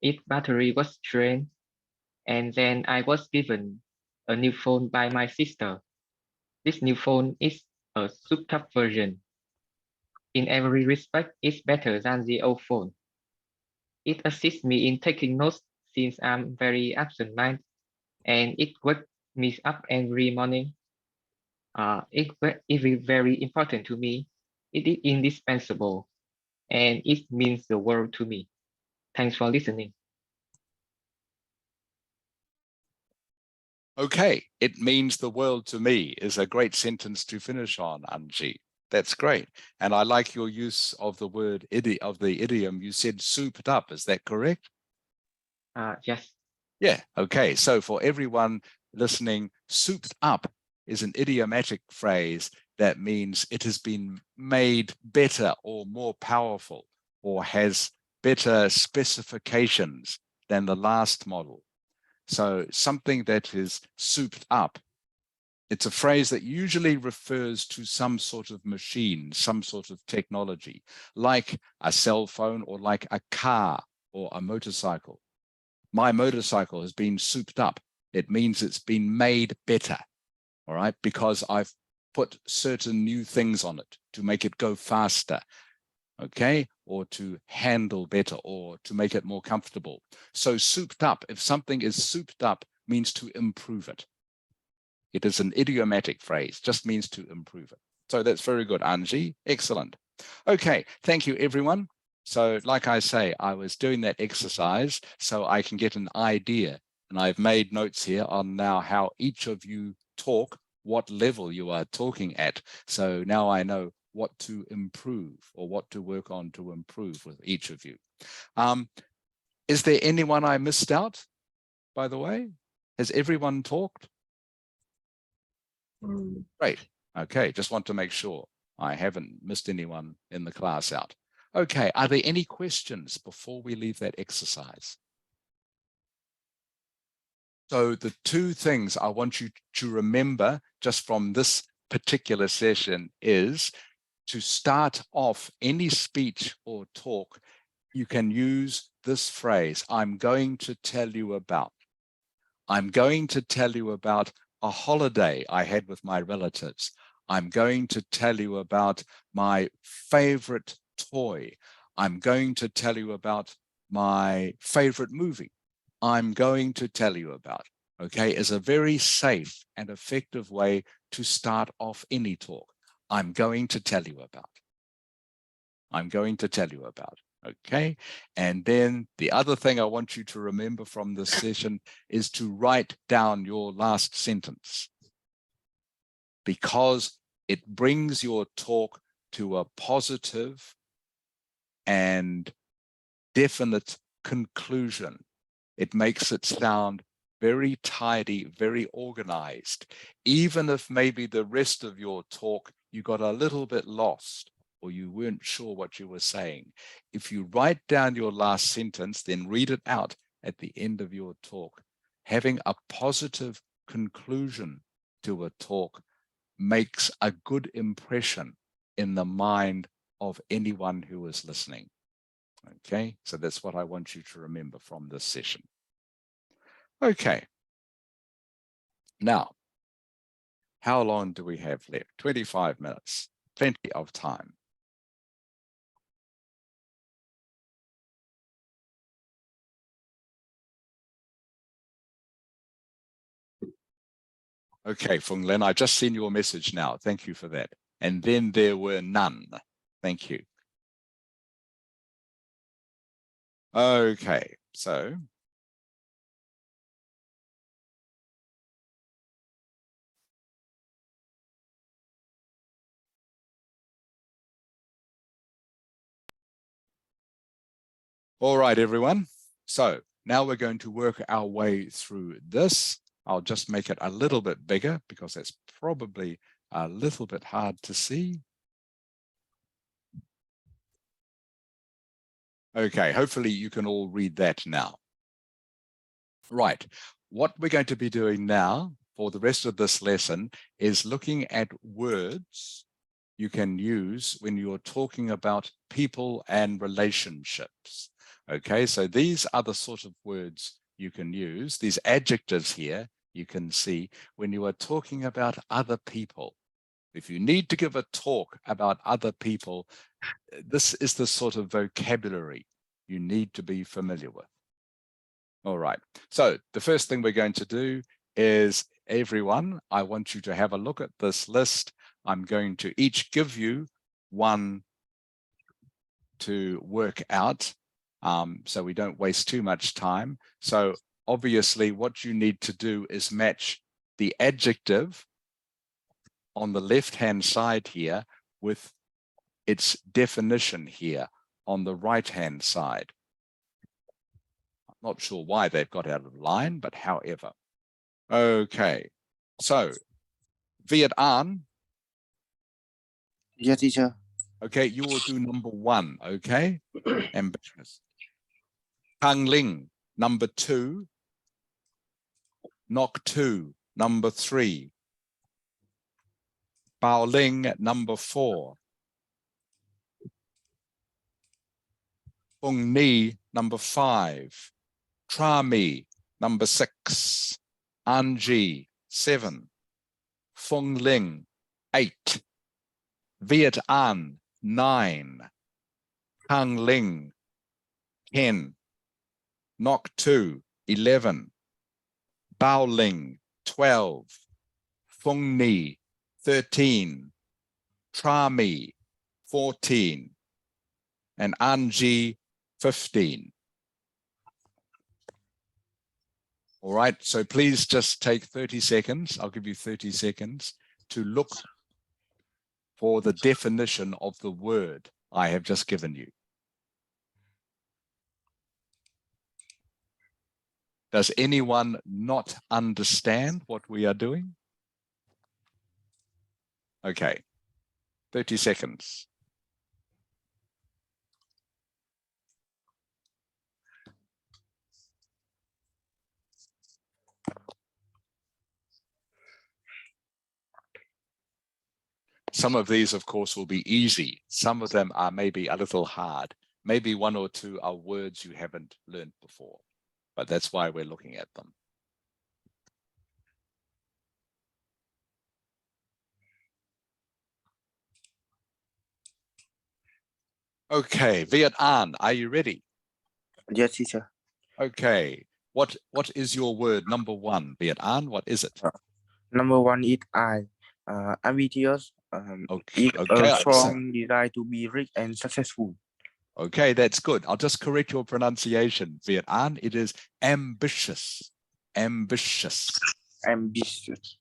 Its battery was drained, and then I was given a new phone by my sister. This new phone is a souped-up version. In every respect, it's better than the old phone. It assists me in taking notes since I'm very absent-minded, and it wakes me up every morning. It is very important to me. It is indispensable, and it means the world to me. Thanks for listening. Okay, it means the world to me is a great sentence to finish on, Anji. That's great. And I like your use of the word idiom. You said souped up. Is that correct? Yes. Yeah. Okay. So for everyone listening, souped up is an idiomatic phrase that means it has been made better or more powerful or has better specifications than the last model. So something that is souped up, it's a phrase that usually refers to some sort of machine, some sort of technology, like a cell phone or like a car or a motorcycle. My motorcycle has been souped up. It means it's been made better, all right, because I've put certain new things on it to make it go faster, okay, or to handle better or to make it more comfortable. So souped up, if something is souped up, means to improve it. It is an idiomatic phrase, just means to improve it. So that's very good, Anji. Excellent. Okay, thank you, everyone. So like I say, I was doing that exercise so I can get an idea, and I've made notes here on now how each of you talk, what level you are talking at. So now I know what to improve or what to work on to improve with each of you. Is there anyone I missed out, by the way? Has everyone talked? Great. Okay, just want to make sure I haven't missed anyone in the class out. Okay, are there any questions before we leave that exercise? So the two things I want you to remember just from this particular session is to start off any speech or talk, you can use this phrase, I'm going to tell you about. I'm going to tell you about a holiday I had with my relatives. I'm going to tell you about my favorite toy. I'm going to tell you about my favorite movie. I'm going to tell you about, okay, is a very safe and effective way to start off any talk. I'm going to tell you about. I'm going to tell you about. Okay. And then the other thing I want you to remember from this session is to write down your last sentence, because it brings your talk to a positive and definite conclusion. It makes it sound very tidy, very organized, even if maybe the rest of your talk, you got a little bit lost or you weren't sure what you were saying. If you write down your last sentence, then read it out at the end of your talk. Having a positive conclusion to a talk makes a good impression in the mind of anyone who is listening. Okay, so that's what I want you to remember from this session. Okay. Now, how long do we have left? 25 minutes, plenty of time. Okay, Fung Lin, I've just seen your message now. Thank you for that. And then there were none. Thank you. Okay, so All right, everyone. So now we're going to work our way through this. I'll just make it a little bit bigger because that's probably a little bit hard to see. Okay, hopefully you can all read that now. Right, what we're going to be doing now for the rest of this lesson is looking at words you can use when you're talking about people and relationships. Okay, so these are the sort of words you can use, these adjectives here you can see when you are talking about other people. If you need to give a talk about other people, this is the sort of vocabulary you need to be familiar with. All right, so the first thing we're going to do is, everyone, I want you to have a look at this list. I'm going to each give you one to work out so we don't waste too much time. So obviously what you need to do is match the adjective on the left-hand side here with its definition here on the right-hand side. I'm not sure why they've got out of line, but however. Okay, so Viet An. Yes, teacher. Okay, you will do number 1, okay? Ambitious. Hang Ling, number 2. Nok Tu, number 3. Bao Ling, number 4. Bung Ni, number 5. Tra Mi, number 6. Anji, 7. Phung Ling, 8. Viet An, 9. Hang Ling, 10. Nok Tu, 11. Bao Ling, 12. Phung Ni, 13. Tra Mi, 14. And Anji, 15. All right, so please just take 30 seconds. I'll give you 30 seconds to look for the definition of the word I have just given you. Does anyone not understand what we are doing? Okay, 30 seconds. Some of these, of course, will be easy. Some of them are maybe a little hard. Maybe 1 or 2 are words you haven't learned before, but that's why we're looking at them. Okay, Viet An, are you ready? Yes, teacher. Okay, what is your word number 1, Viet An? What is it? Number 1 is I. Ambitious. Okay, It's a strong desire to be rich and successful. Okay, that's good. I'll just correct your pronunciation, Viet An. It is ambitious. Ambitious. Ambitious.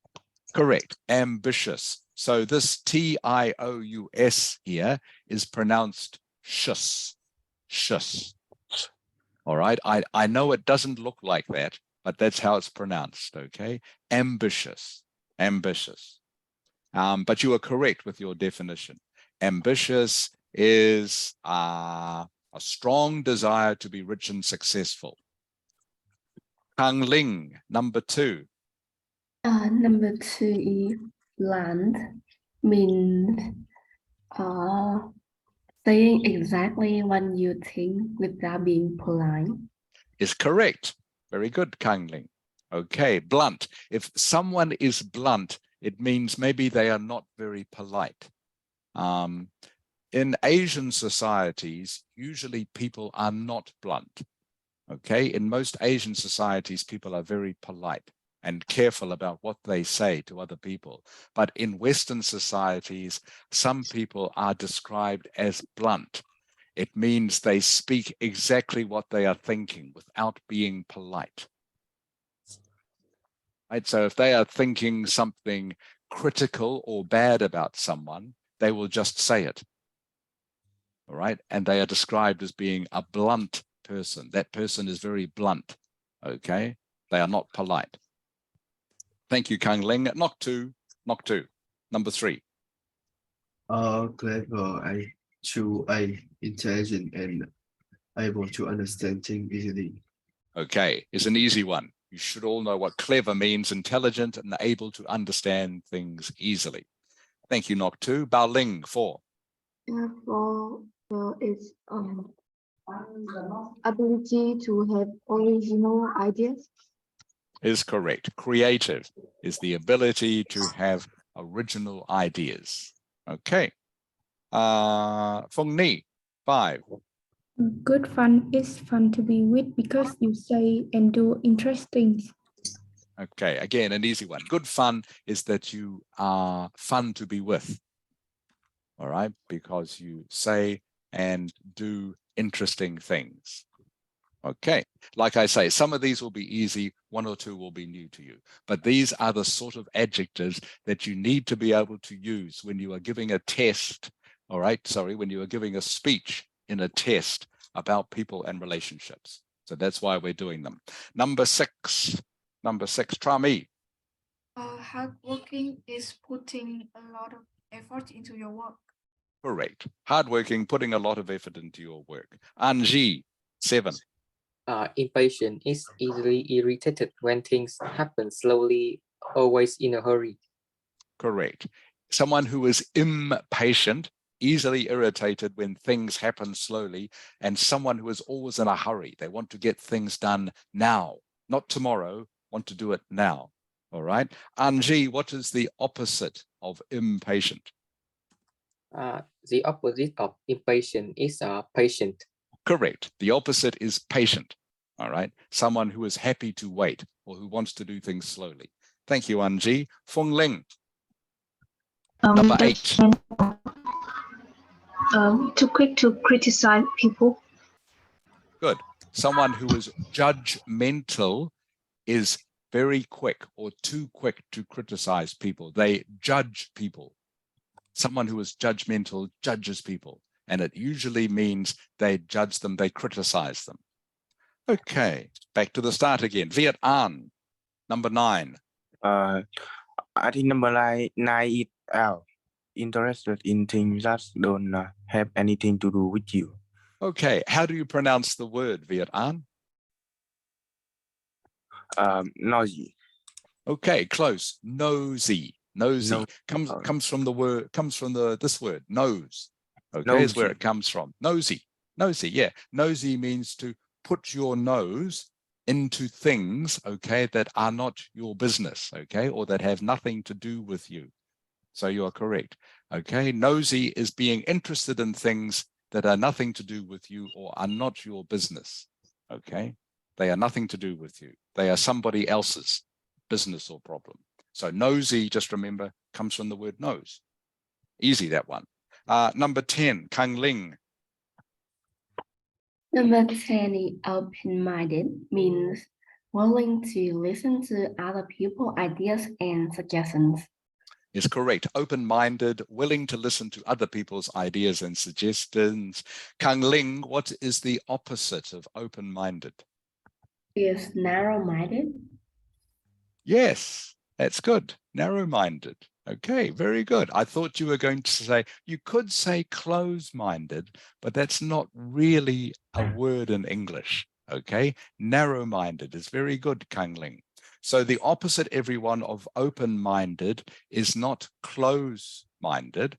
Correct. Ambitious. So this T-I-O-U-S here is pronounced shus. Shus. All right. I know it doesn't look like that, but that's how it's pronounced. Okay. Ambitious. Ambitious. But you are correct with your definition. Ambitious is a strong desire to be rich and successful. Hang Ling, number 2. Number 2 is blunt, means saying exactly what you think without being polite. Is correct. Very good, Kang Ling. Okay, blunt. If someone is blunt, it means maybe they are not very polite. In Asian societies, usually people are not blunt. Okay, in most Asian societies, people are very polite and careful about what they say to other people. But in Western societies, some people are described as blunt. It means they speak exactly what they are thinking without being polite. Right? So if they are thinking something critical or bad about someone, they will just say it. All right. And they are described as being a blunt person. That person is very blunt. Okay, they are not polite. Thank you, Kang Ling. Knock two. Number 3. Clever. I choose A. Intelligent and able to understand things easily. Okay, it's an easy one. You should all know what clever means: intelligent and able to understand things easily. Thank you, Knock 2. Bao Ling, 4. For its ability to have original ideas. Is correct. Creative is the ability to have original ideas. Okay. Feng Ni, 5. Good fun is fun to be with because you say and do interesting. Okay, again, an easy one. Good fun is that you are fun to be with. All right, because you say and do interesting things. Okay, like I say, some of these will be easy, 1 or 2 will be new to you, but these are the sort of adjectives that you need to be able to use when you are giving a test, all right, sorry, when you are giving a speech in a test about people and relationships. So that's why we're doing them. Number 6, Trami. Hardworking is putting a lot of effort into your work. Correct. Hardworking, putting a lot of effort into your work. Anji, 7. Impatient is easily irritated when things happen slowly, always in a hurry. Correct. Someone who is impatient, easily irritated when things happen slowly, and someone who is always in a hurry. They want to get things done now, not tomorrow, want to do it now. All right. Anji, what is the opposite of impatient? The opposite of impatient is patient. Correct. The opposite is patient. All right. Someone who is happy to wait or who wants to do things slowly. Thank you, Anji. Feng Ling. Number 8. Too quick to criticize people. Good. Someone who is judgmental is very quick or too quick to criticize people. They judge people. Someone who is judgmental judges people, and it usually means they judge them, they criticize them. Okay, back to the start again. Viet An, number 9. I think number 9 is out. Interested in things that don't have anything to do with you. Okay, how do you pronounce the word, Viet An? Noisy. Okay, close. Nosy. Nosy. No. Comes from the word, this word, nose. Okay, Nosy. is where it comes from. Nosy. Nosy, yeah. Nosy means to put your nose into things, okay, that are not your business, okay, or that have nothing to do with you. So you are correct. Okay, nosy is being interested in things that are nothing to do with you or are not your business. Okay, they are nothing to do with you. They are somebody else's business or problem. So nosy, just remember, comes from the word nose. Easy, that one. Number 10, Kang Ling. Number 10, open-minded means willing to listen to other people's ideas and suggestions. Is correct. Open-minded, willing to listen to other people's ideas and suggestions. Kang Ling, what is the opposite of open-minded? Is narrow-minded. Yes, that's good. Narrow-minded. Okay, very good. I thought you were going to say, you could say close-minded, but that's not really a word in English. Okay, narrow-minded is very good, Kang Ling. So the opposite, everyone, of open-minded is not close-minded.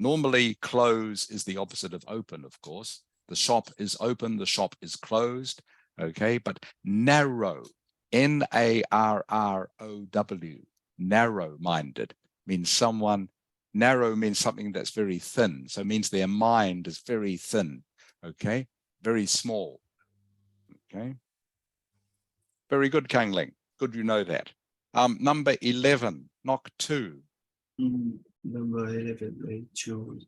Normally, close is the opposite of open, of course. The shop is open, the shop is closed. Okay, but narrow, N-A-R-R-O-W, narrow-minded means narrow means something that's very thin. So it means their mind is very thin, okay, very small. Okay, very good, Kang Ling. Good, you know that. Number 11, knock 2. Number 11, I choose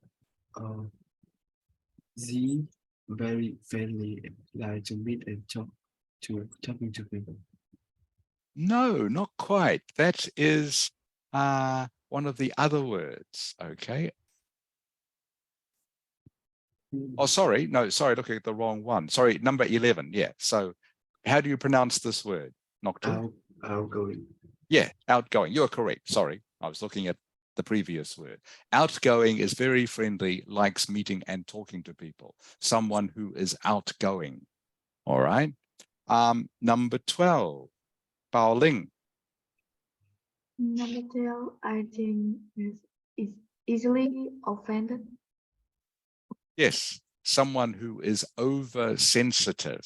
Z, very friendly, like to meet and talking to people. No, not quite. That is one of the other words, okay? Oh, sorry. No, sorry, looking at the wrong one. Sorry, number 11. Yeah. So how do you pronounce this word? Nocturne? Outgoing. Yeah, outgoing. You're correct. Sorry. I was looking at the previous word. Outgoing is very friendly, likes meeting and talking to people. Someone who is outgoing. All right. Number 12, Bao Ling. Number 12, I think is easily offended. Yes, someone who is oversensitive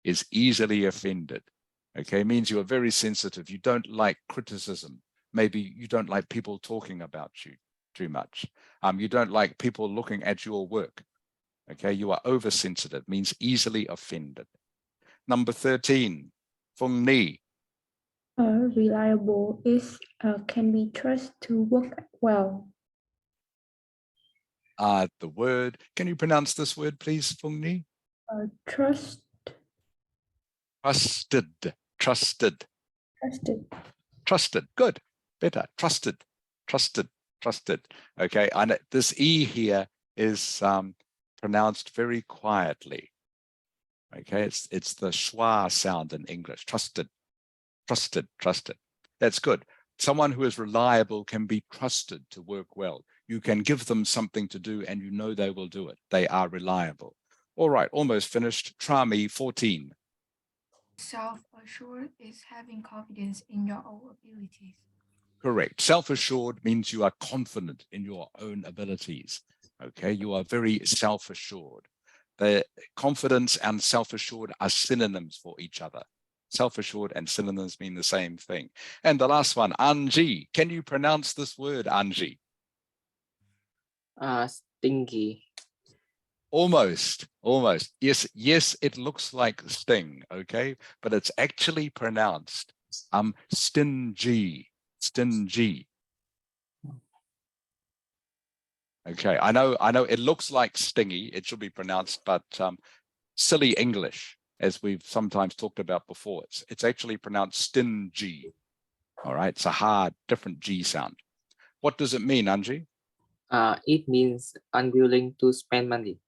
is easily offended. Okay, means you are very sensitive. You don't like criticism. Maybe you don't like people talking about you too much. You don't like people looking at your work. Okay, you are oversensitive, means easily offended. Number 13, Fung Ni. Reliable is can be trusted to work well. The word, can you pronounce this word, please, Fung Ni? Trust. Trusted, trusted. Trusted. Trusted, good, better, trusted, trusted, trusted. Okay, and this E here is pronounced very quietly. Okay, it's the schwa sound in English, trusted, trusted, trusted. That's good. Someone who is reliable can be trusted to work well. You can give them something to do and you know they will do it. They are reliable. All right, almost finished. Trami 14. Self-assured is having confidence in your own abilities. Correct. Self-assured means you are confident in your own abilities. Okay, you are very self-assured. The confidence and self-assured are synonyms for each other. Self-assured and synonyms mean the same thing. And the last one, Anji. Can you pronounce this word, Anji? Stingy. Almost, almost. Yes, yes, it looks like sting, okay? But it's actually pronounced stingy, stingy. Okay, I know it looks like stingy, it should be pronounced, but silly English, as we've sometimes talked about before, it's actually pronounced stingy. All right, it's a hard, different G sound. What does it mean, Anji? It means unwilling to spend money.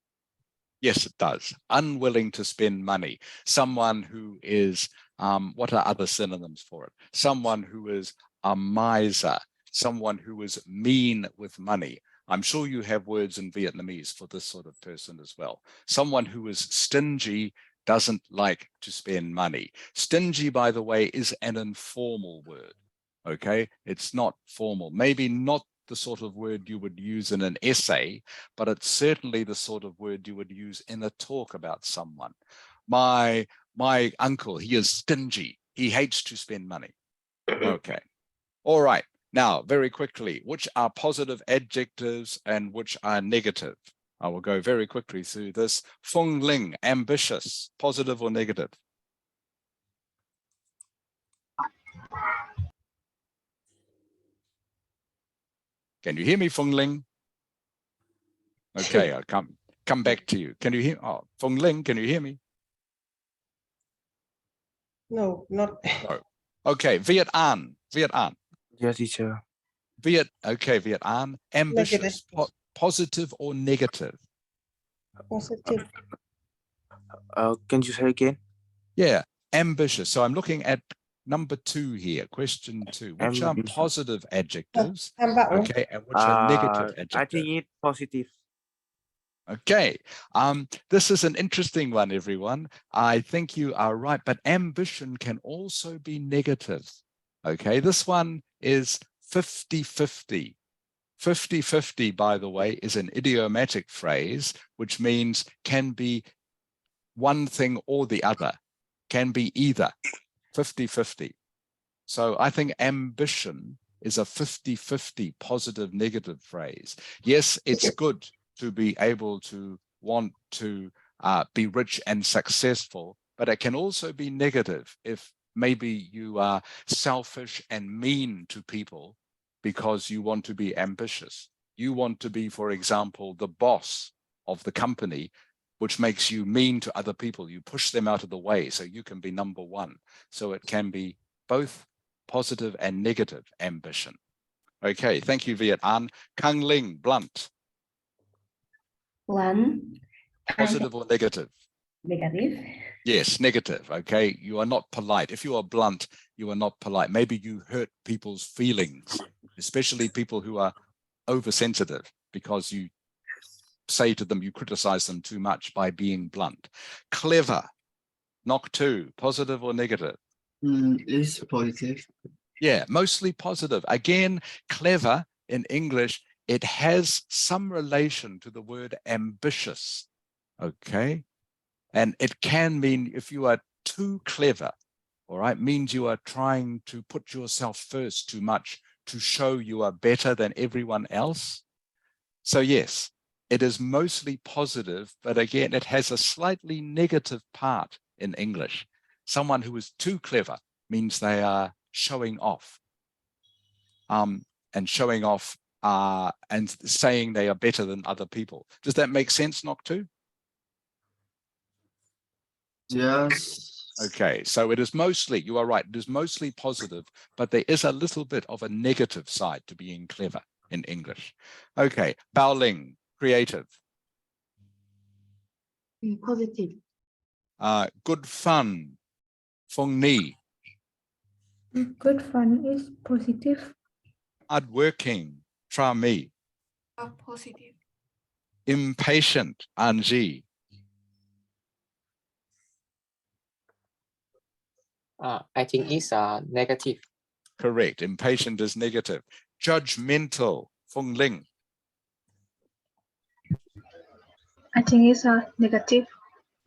Yes, it does. Unwilling to spend money. Someone who is, what are other synonyms for it? Someone who is a miser, someone who is mean with money. I'm sure you have words in Vietnamese for this sort of person as well. Someone who is stingy, doesn't like to spend money. Stingy, by the way, is an informal word. Okay, it's not formal. Maybe not the sort of word you would use in an essay, but it's certainly the sort of word you would use in a talk about someone. My uncle, he is stingy. He hates to spend money. Okay. All right. Now, very quickly, which are positive adjectives and which are negative? I will go very quickly through this. Fung Ling, ambitious, positive or negative? Can you hear me, Fung Ling? Okay, I'll come back to you. Can you hear? Oh, Fung Ling, can you hear me? No, not. No. Okay, Viet An. Yes, teacher. Viet An. Ambitious, positive or negative? Positive. Can you say again? Yeah, ambitious. So I'm looking at number 2 here, question 2. Which are positive adjectives? Okay, and which are negative adjectives? I think it's positive. Okay, this is an interesting one, everyone. I think you are right, but ambition can also be negative. Okay, this one is 50-50. 50-50, by the way, is an idiomatic phrase, which means can be one thing or the other, can be either, 50-50. So I think ambition is a 50-50 positive negative phrase. Yes, it's good to be able to want to be rich and successful, but it can also be negative if maybe you are selfish and mean to people because you want to be ambitious. You want to be, for example, the boss of the company, which makes you mean to other people. You push them out of the way so you can be number one. So it can be both positive and negative ambition. Okay, thank you, Viet An. Kang Ling, blunt. One, Positive or negative? Negative. Yes, negative. Okay. You are not polite. If you are blunt, you are not polite. Maybe you hurt people's feelings, especially people who are oversensitive, because you say to them, you criticize them too much by being blunt. Clever. Knock 2, positive or negative? It's positive. Yeah, mostly positive. Again, clever in English, it has some relation to the word ambitious. Okay. And it can mean, if you are too clever, all right, means you are trying to put yourself first too much to show you are better than everyone else. So yes, it is mostly positive, but again, it has a slightly negative part in English. Someone who is too clever means they are showing off, and showing off and saying they are better than other people. Does that make sense, Noctu? Yes. Okay, so it is mostly, you are right, it is mostly positive, but there is a little bit of a negative side to being clever in English. Okay, Bao Ling, creative. Positive. Good fun, Feng Ni. Good fun is positive. Hardworking, Tra Mi. Positive. Impatient, Anji. I think it's negative. Correct, impatient is negative. Judgmental, Feng Ling. I think it's negative.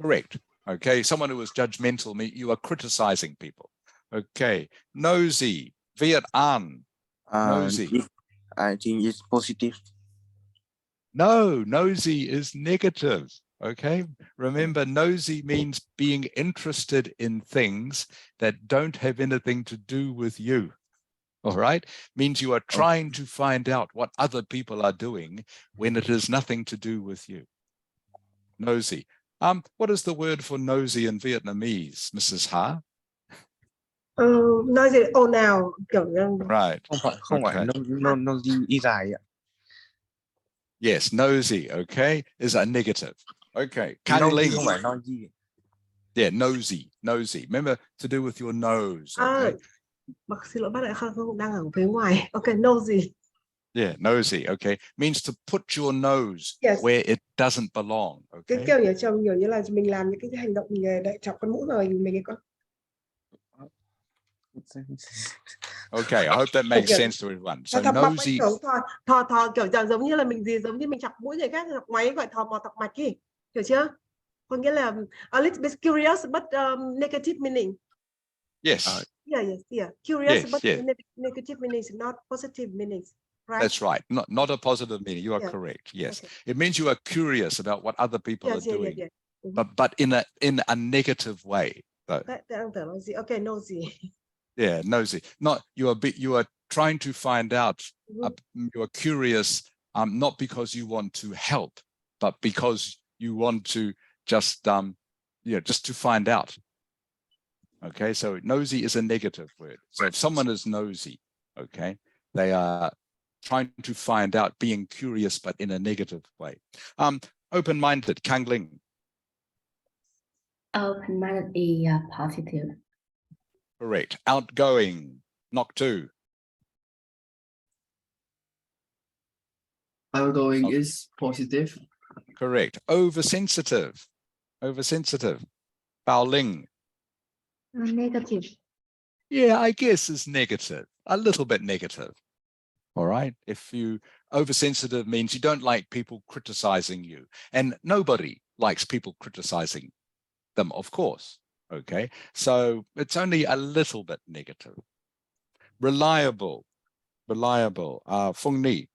Correct. Okay, someone who is judgmental, you are criticizing people. Okay, nosy, Viet An. Nosy. I think it's positive. No, nosy is negative. Okay, remember, nosy means being interested in things that don't have anything to do with you. All right, means you are trying to find out what other people are doing when it has nothing to do with you. Nosy. What is the word for nosy in Vietnamese, Mrs. Ha? Nói gì ồn ào kiểu Right. Không phải nosy ý dài ạ. Yes, nosy, okay, is a negative. Okay, Kang Nosy Ling. không phải noisy. Yeah, nosy. Remember, to do with your nose, okay? Xin lỗi bác lại không đang ở phía ngoài. Okay, nosy. Yeah, nosy, okay, means to put your nose where it doesn't belong, Cái okay? kiểu nhiều như là mình làm những cái hành động mình để chọc con mũi rồi mình có. Okay, I hope that makes sense to everyone. So nosy. Thò kiểu giống như là mình giống như mình chọc mũi người khác, chọc máy gọi thò mò thọc mạch ý. Hiểu chưa? Có nghĩa là a little bit curious but negative meaning. Yes. Yeah. Curious Yes, but yes. negative meanings, not positive meanings. Right? That's right. Not a positive meaning. You are correct. Yes. Okay. It means you are curious about what other people are doing. Yeah. But in a negative way. Okay, nosy. Yeah, nosy. Not you are trying to find out. You are curious, not because you want to help, but because you want to just to find out. Okay, so nosy is a negative word. So if someone is nosy, okay, they are trying to find out, being curious, but in a negative way. Open-minded, Kang Ling. Open-minded is positive. Correct. Outgoing, Nok Tu. Outgoing is positive. Correct. Oversensitive, Bao Ling. Negative. Yeah, I guess it's negative, a little bit negative. All right. If you oversensitive means you don't like people criticizing you, and nobody likes people criticizing them, of course. Okay. So it's only a little bit negative. Reliable, Feng Ni.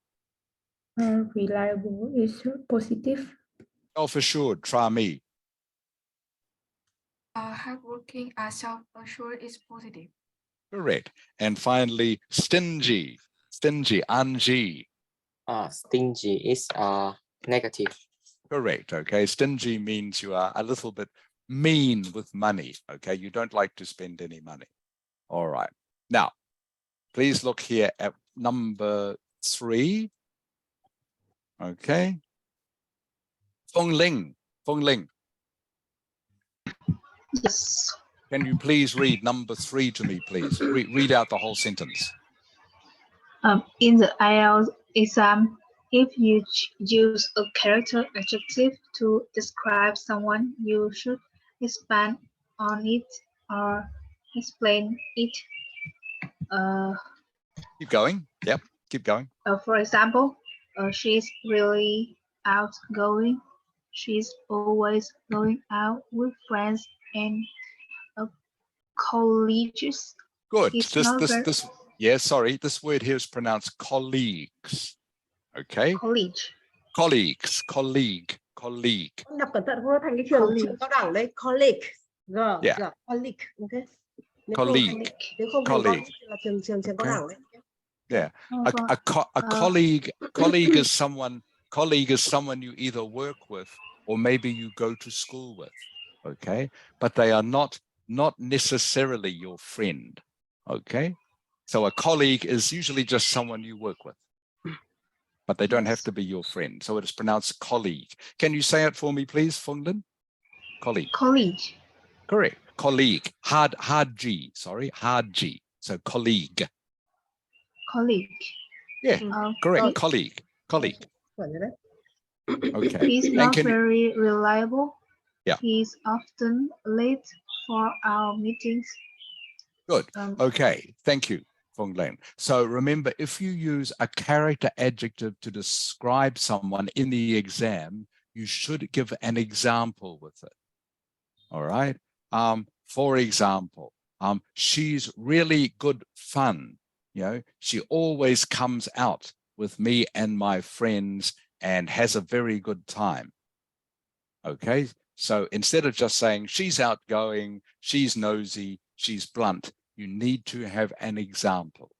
Reliable is positive. Self-assured, Tra Mi. Hardworking, self-assured is positive. Correct. And finally, stingy, Anji. Stingy is negative. Correct. Okay. Stingy means you are a little bit mean with money. Okay. You don't like to spend any money. All right. Now, please look here at number 3. Okay. Feng Ling, Fung Ling, Yes. can you please read number 3 to me, please? Read out the whole sentence. In the IELTS exam, if you use a character adjective to describe someone, you should expand on it or explain it. Keep going. Yep, keep going. For example, she's really outgoing. She's always going out with friends and colleagues. Good. It's This, not this, very this. Yeah, sorry. This word here is pronounced colleagues. Okay. colleague. Colleagues. Colleague. Colleague. Đọc cẩn thận không nó thành cái trường Colleague. cao đẳng đấy, colleague. Yeah. Colleague. Ok. Nếu Colleague. không thành Colleague. thì là trường cao Okay. đẳng đấy. Yeah. A colleague is someone you either work with or maybe you go to school with. Okay. But they are not necessarily your friend. Okay. So a colleague is usually just someone you work with, but they don't have to be your friend. So it is pronounced colleague. Can you say it for me, please, Fung Lin? Colleague. Colleague. Correct. Colleague. Hard G. Sorry. Hard G. So colleague. Colleague. Yeah. Correct. Colleague. Colleague. Okay. He's And not very reliable. Yeah. He's often late for our meetings. Good. Okay. Thank you, Fung Lin. So remember, if you use a character adjective to describe someone in the exam, you should give an example with it. All right. For example, she's really good fun. You know, she always comes out with me and my friends and has a very good time. Okay. So instead of just saying she's outgoing, she's nosy, she's blunt, you need to have an example.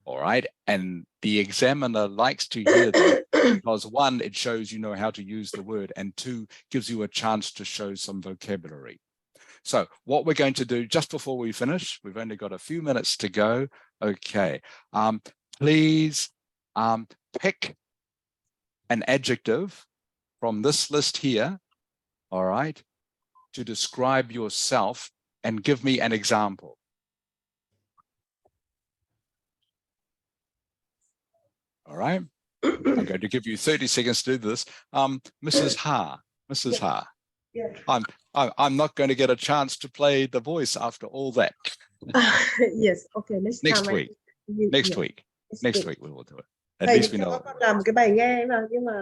All right. And the examiner likes to hear that because 1, it shows you know how to use the word, and 2, gives you a chance to show some vocabulary. So what we're going to do just before we finish, we've only got a few minutes to go. Okay. Please pick an adjective from this list here. All right. To describe yourself and give me an example. All right. I'm going to give you 30 seconds to do this. Mrs. Ha. Mrs. Ha. Yeah. I'm not going to get a chance to play the voice after all that. Yes. Okay. Next week. Next week we will do it. At Thầy least we cho know. các con làm một cái bài nghe mà, nhưng mà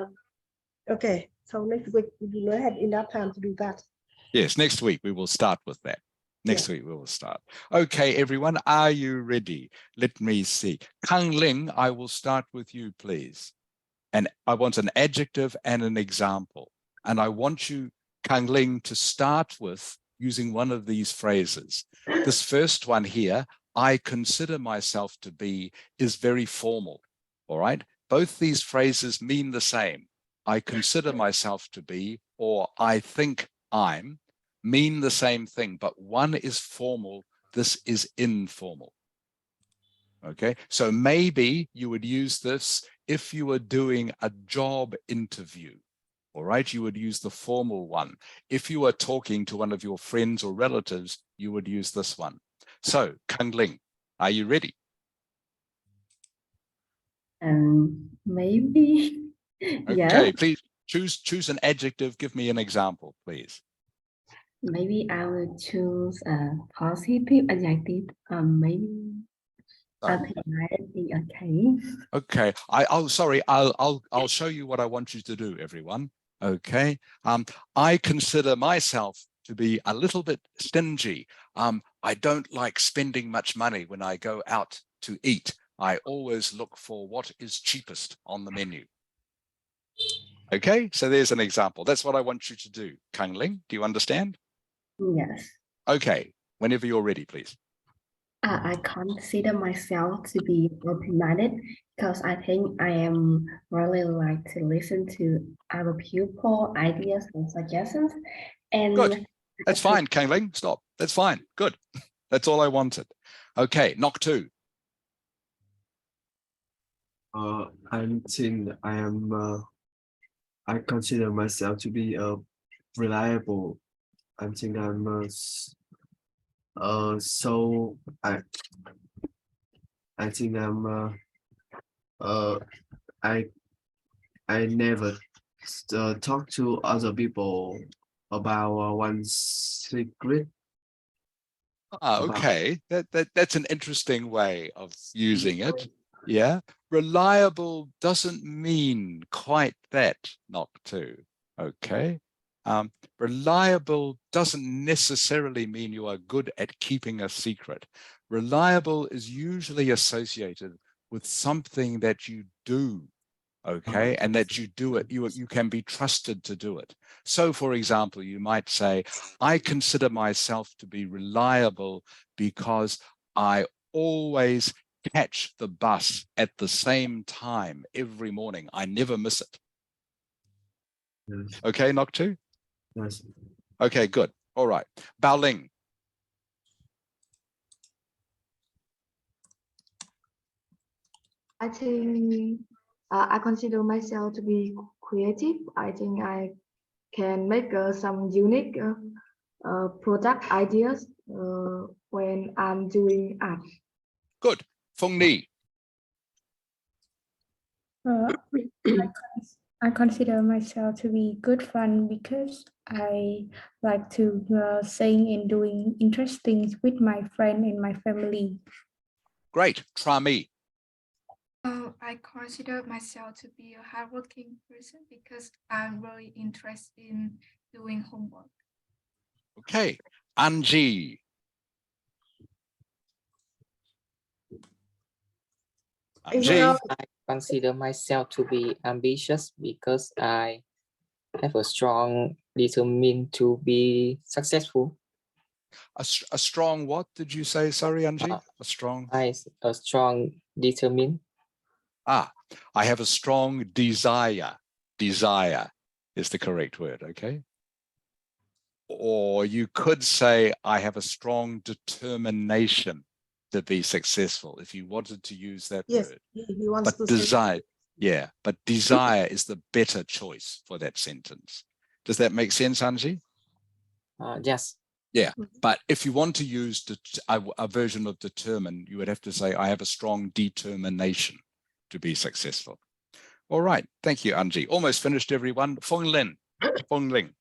okay. So next week we do not have enough time to do that. Yes, next week we will start with that. Next week we will start. Okay, everyone, are you ready? Let me see. Kang Ling, I will start with you, please. And I want an adjective and an example. And I want you, Kang Ling, to start with using one of these phrases. This first one here, I consider myself to be, is very formal. All right. Both these phrases mean the same. I consider myself to be, or I think I'm, mean the same thing, but one is formal, this is informal. Okay, so maybe you would use this if you were doing a job interview. All right, you would use the formal one. If you were talking to one of your friends or relatives, you would use this one. So, Kang Ling, are you ready? Maybe. Okay, please choose an adjective. Give me an example, please. Maybe I will choose a positive adjective. Maybe personality. Okay. Okay. I'll show you what I want you to do, everyone. Okay. I consider myself to be a little bit stingy. I don't like spending much money when I go out to eat. I always look for what is cheapest on the menu. Okay, so there's an example. That's what I want you to do. Kang Ling, do you understand? Yes. Okay, whenever you're ready, please. I consider myself to be open-minded because I think I am really like to listen to other people, ideas and suggestions. And good. That's fine, Kang Ling. Stop. That's fine. Good. That's all I wanted. Okay, knock 2. I think I consider myself to be reliable. I think I'm so I think I'm I never talk to other people about one secret. Okay, that's an interesting way of using it. Yeah, reliable doesn't mean quite that, not to. Okay, reliable doesn't necessarily mean you are good at keeping a secret. Reliable is usually associated with something that you do. Okay, and that you do it, you can be trusted to do it. So, for example, you might say, I consider myself to be reliable because I always catch the bus at the same time every morning. I never miss it. Yes. Okay, Noktu? Yes. Okay, good. All right. Bao Ling. I think I consider myself to be creative. I think I can make some unique product ideas when I'm doing art. Good. Fung Ni. I consider myself to be good fun because I like to sing and doing interesting things with my friend and my family. Great. Trami. I consider myself to be a hardworking person because I'm really interested in doing homework. Okay. Anji. Anji. I consider myself to be ambitious because I have a strong determined to be successful. A strong what did you say? Sorry, Anji. A strong. A strong determined. I have a strong desire. Desire is the correct word, okay? Or you could say, I have a strong determination to be successful, if you wanted to use that word. He wants But to desire, yeah, but desire is the better choice for that sentence. Does that make sense, Anji? Yes. Yeah, but if you want to use a version of determine, you would have to say, I have a strong determination to be successful. All right, thank you, Anji. Almost finished, everyone. Fong Lin. Fong Ling.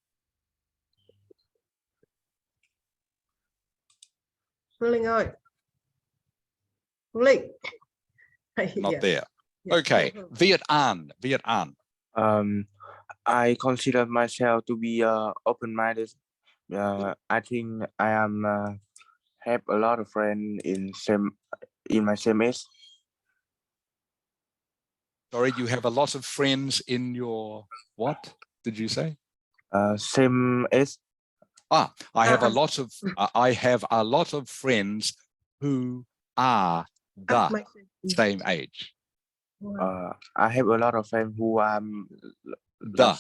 Phương Linh ơi. Phương Linh. Not there. Okay, Viet An. Viet An. I consider myself to be open-minded. I think I am have a lot of friends in my same age. Sorry, you have a lot of friends in your what did you say? Same age. I have a lot of friends who are the same age. I have a lot of friends who are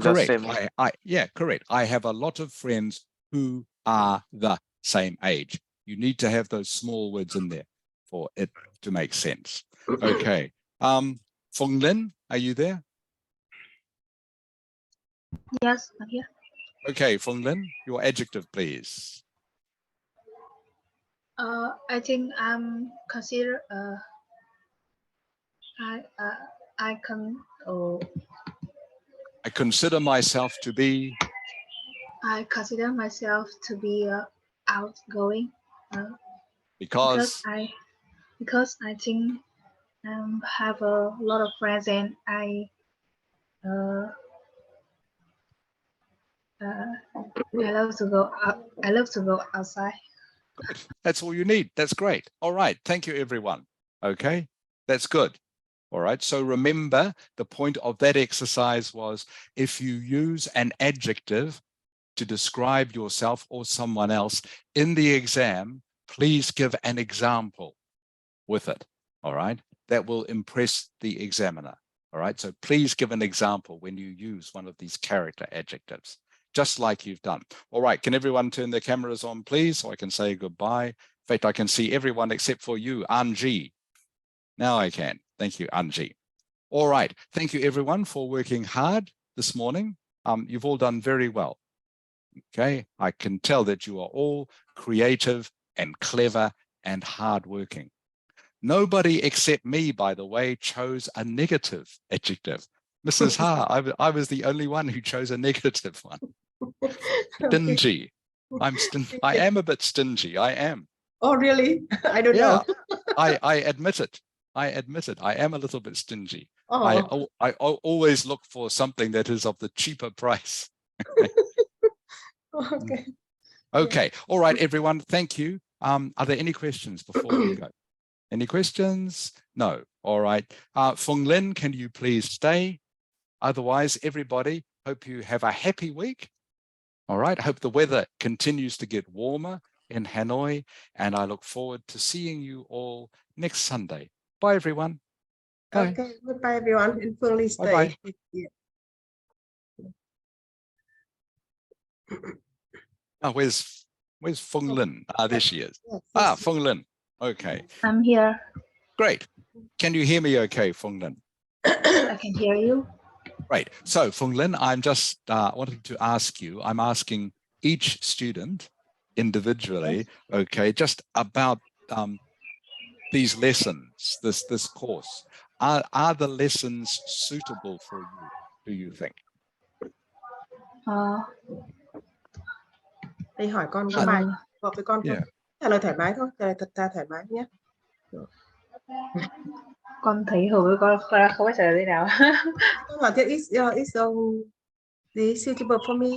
correct. Yeah, correct. I have a lot of friends who are the same age. You need to have those small words in there for it to make sense. Okay. Fong Lin, are you there? Yes, I'm here. Okay, Fong Lin, your adjective, please. I think I'm consider I consider myself to be. I consider myself to be outgoing. Because I think have a lot of friends and I love to go out. I love to go outside. Good. That's all you need. That's great. All right. Thank you, everyone. Okay, that's good. All right. So remember, the point of that exercise was if you use an adjective to describe yourself or someone else in the exam, please give an example with it. All right. That will impress the examiner. All right. So please give an example when you use one of these character adjectives, just like you've done. All right. Can everyone turn their cameras on, please, so I can say goodbye? In fact, I can see everyone except for you, Anji. Now I can. Thank you, Anji. All right. Thank you, everyone, for working hard this morning. You've all done very well. Okay, I can tell that you are all creative and clever and hardworking. Nobody except me, by the way, chose a negative adjective. Mrs. Ha, I was the only one who chose a negative one. Stingy. I am a bit stingy. I am. Oh, really? I don't know. I admit it. I admit it. I am a little bit stingy. Oh. I always look for something that is of the cheaper price. Okay. Okay. All right, everyone. Thank you. Are there any questions before we go? Any questions? No. All right. Fung Lin, can you please stay? Otherwise, everybody, hope you have a happy week. All right. Hope the weather continues to get warmer in Hanoi, and I look forward to seeing you all next Sunday. Bye, everyone. Bye. Okay. Goodbye, everyone. And Phương Ly stay. Bye-bye. Yeah. Oh, where's Fung Lin? There she is. Yes. Fung Lin. Okay. I'm here. Great. Can you hear me okay, Fung Lin? I can hear you. Right. So, Fung Lin, I'm just wanting to ask you, I'm asking each student individually, okay, just about these lessons, this course. Are the lessons suitable for you, do you think? Thầy hỏi con có bài hợp với con không? Yeah. Trả lời thoải mái thôi, trả lời thật ra thoải mái nhé. Con thấy hợp với con không biết trả lời thế nào. Con bảo thế is suitable for me.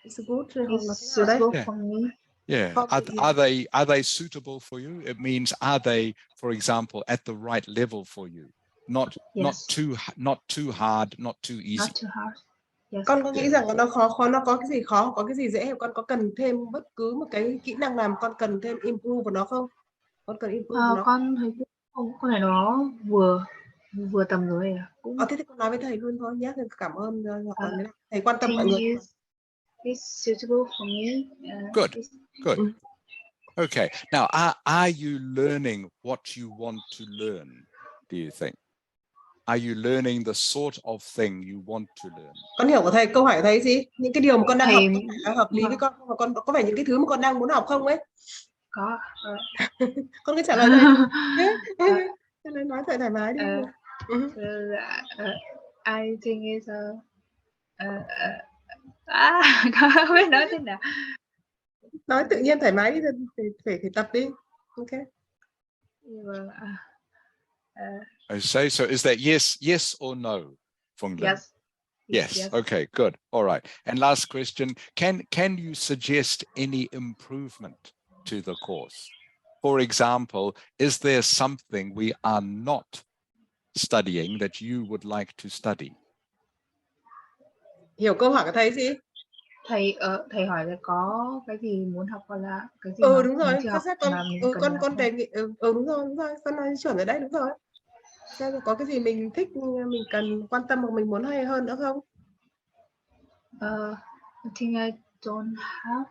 It's good. It's suitable for me. Yeah. Are they suitable for you? It means, are they, for example, at the right level for you? Not too hard, not too easy. Not too hard. Yes. Con có nghĩ rằng nó khó, nó có cái gì khó, có cái gì dễ, con có cần thêm bất cứ một cái kỹ năng nào con cần thêm improve vào nó không? Con cần improve vào nó. Con thấy con thấy nó vừa tầm rồi. Thế thì con nói với thầy luôn thôi nhé. Cảm ơn thầy quan tâm mọi người. It's suitable for me. Good. Okay. Now, are you learning what you want to learn, do you think? Are you learning the sort of thing you want to learn? Con hiểu của thầy, câu hỏi của thầy gì? Những cái điều mà con đang học hợp lý với con, mà con có phải những cái thứ mà con đang muốn học không ấy? Có. Con cứ trả lời thầy. Nói thoải mái đi. I think it's không biết nói thế nào. Nói tự nhiên thoải mái đi, phải tập đi. Okay. So is that yes or no, Fung Lin? Yes. Okay, good. All right. And last question, can you suggest any improvement to the course? For example, is there something we are not studying that you would like to study? Hiểu câu hỏi của thầy gì? Thầy hỏi là có cái gì muốn học hoặc là cái gì đúng rồi. Con đề nghị đúng rồi. Con nói chuẩn rồi đấy, đúng rồi. Có cái gì mình thích, mình cần quan tâm hoặc mình muốn hay hơn nữa không? I think I don't have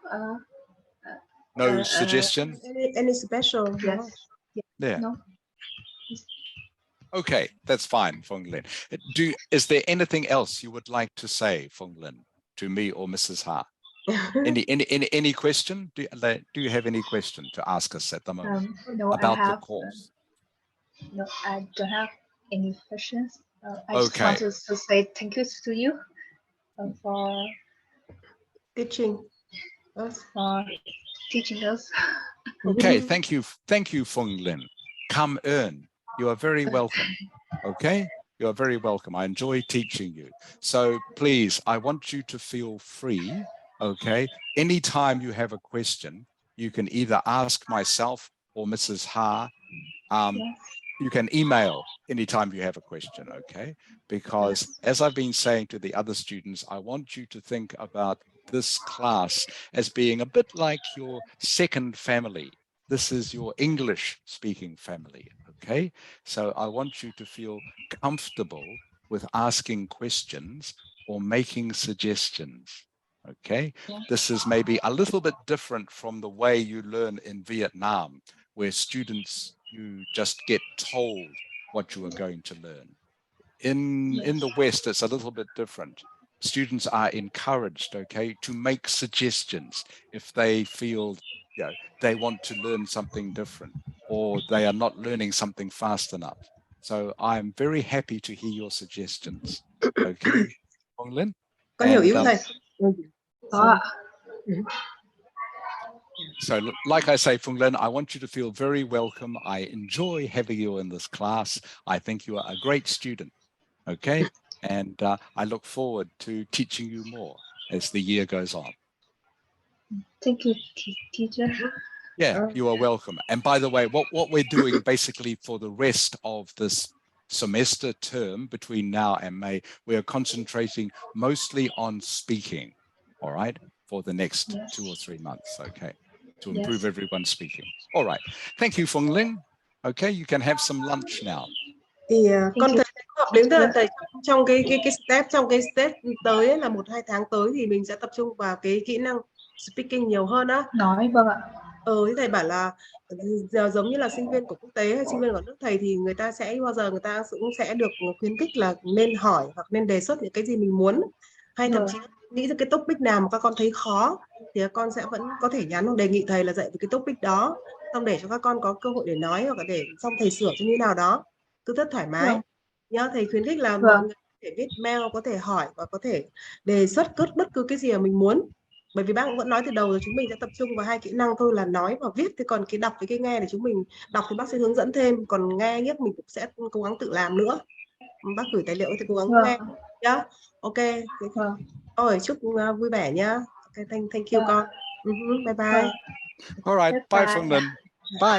no suggestion. Any special? Yes. Yeah. No. Okay, that's fine, Fung Lin. Is there anything else you would like to say, Fung Lin, to me or Mrs. Ha? Any question? Do you have any question to ask us at the moment about the course? No, I don't have any questions. I just want to say thank you to you for teaching us. Okay, thank you, Fung Lin. Come earn. You are very welcome. Okay, you are very welcome. I enjoy teaching you. So please, I want you to feel free. Okay, anytime you have a question, you can either ask myself or Mrs. Ha. You can email anytime you have a question, okay? Because as I've been saying to the other students, I want you to think about this class as being a bit like your second family. This is your English speaking family, okay? So I want you to feel comfortable with asking questions or making suggestions, okay? This is maybe a little bit different from the way you learn in Vietnam, where students, you just get told what you are going to learn. In the West, it's a little bit different. students are encouraged, okay, to make suggestions if they feel, you know, they want to learn something different or they are not learning something fast enough. So I'm very happy to hear your suggestions. Okay, Phong Linh. Con hiểu ý And, của thầy. Có ạ. so like I say, Phong Linh, I want you to feel very welcome. I enjoy having you in this class. I think you are a great student, okay? And I look forward to teaching you more as the year goes on. Thank you, teacher. Yeah, you are welcome. And by the way, what we're doing basically for the rest of this semester term between now and May, we are concentrating mostly on speaking, all right, for the next 2 or 3 months, okay, to improve everyone's speaking. All right, thank you, Phong Linh. Okay, you can have some lunch now. Thì con thấy hợp lý, tức là thầy trong cái step, trong cái step tới ấy, là 1-2 tháng tới thì mình sẽ tập trung vào cái kỹ năng speaking nhiều hơn á. Nói vâng ạ. Thì thầy bảo là giờ giống như là sinh viên của quốc tế hay sinh viên của nước thầy thì người ta sẽ bao giờ người ta cũng sẽ được khuyến khích là nên hỏi hoặc nên đề xuất những cái gì mình muốn, hay thậm chí nghĩ ra cái topic nào mà các con thấy khó thì các con sẽ vẫn có thể nhắn hoặc đề nghị thầy là dạy về cái topic đó, xong để cho các con có cơ hội để nói hoặc là để xong thầy sửa cho như nào đó, cứ rất thoải mái nhá. Thầy khuyến khích là mọi người có thể viết mail, có thể hỏi và có thể đề xuất bất cứ cái gì mà mình muốn. Bởi vì bác cũng vẫn nói từ đầu rồi, chúng mình sẽ tập trung vào 2 kỹ năng thôi là nói và viết, thế còn cái đọc với cái nghe thì chúng mình đọc thì bác sẽ hướng dẫn thêm, còn nghe nhất mình cũng sẽ cố gắng tự làm nữa. Bác gửi tài liệu thì cố gắng nghe nhá. Ok, rồi chúc vui vẻ nhá. Okay, thank you con. Bye bye. All right, bye Phong Linh. Bye.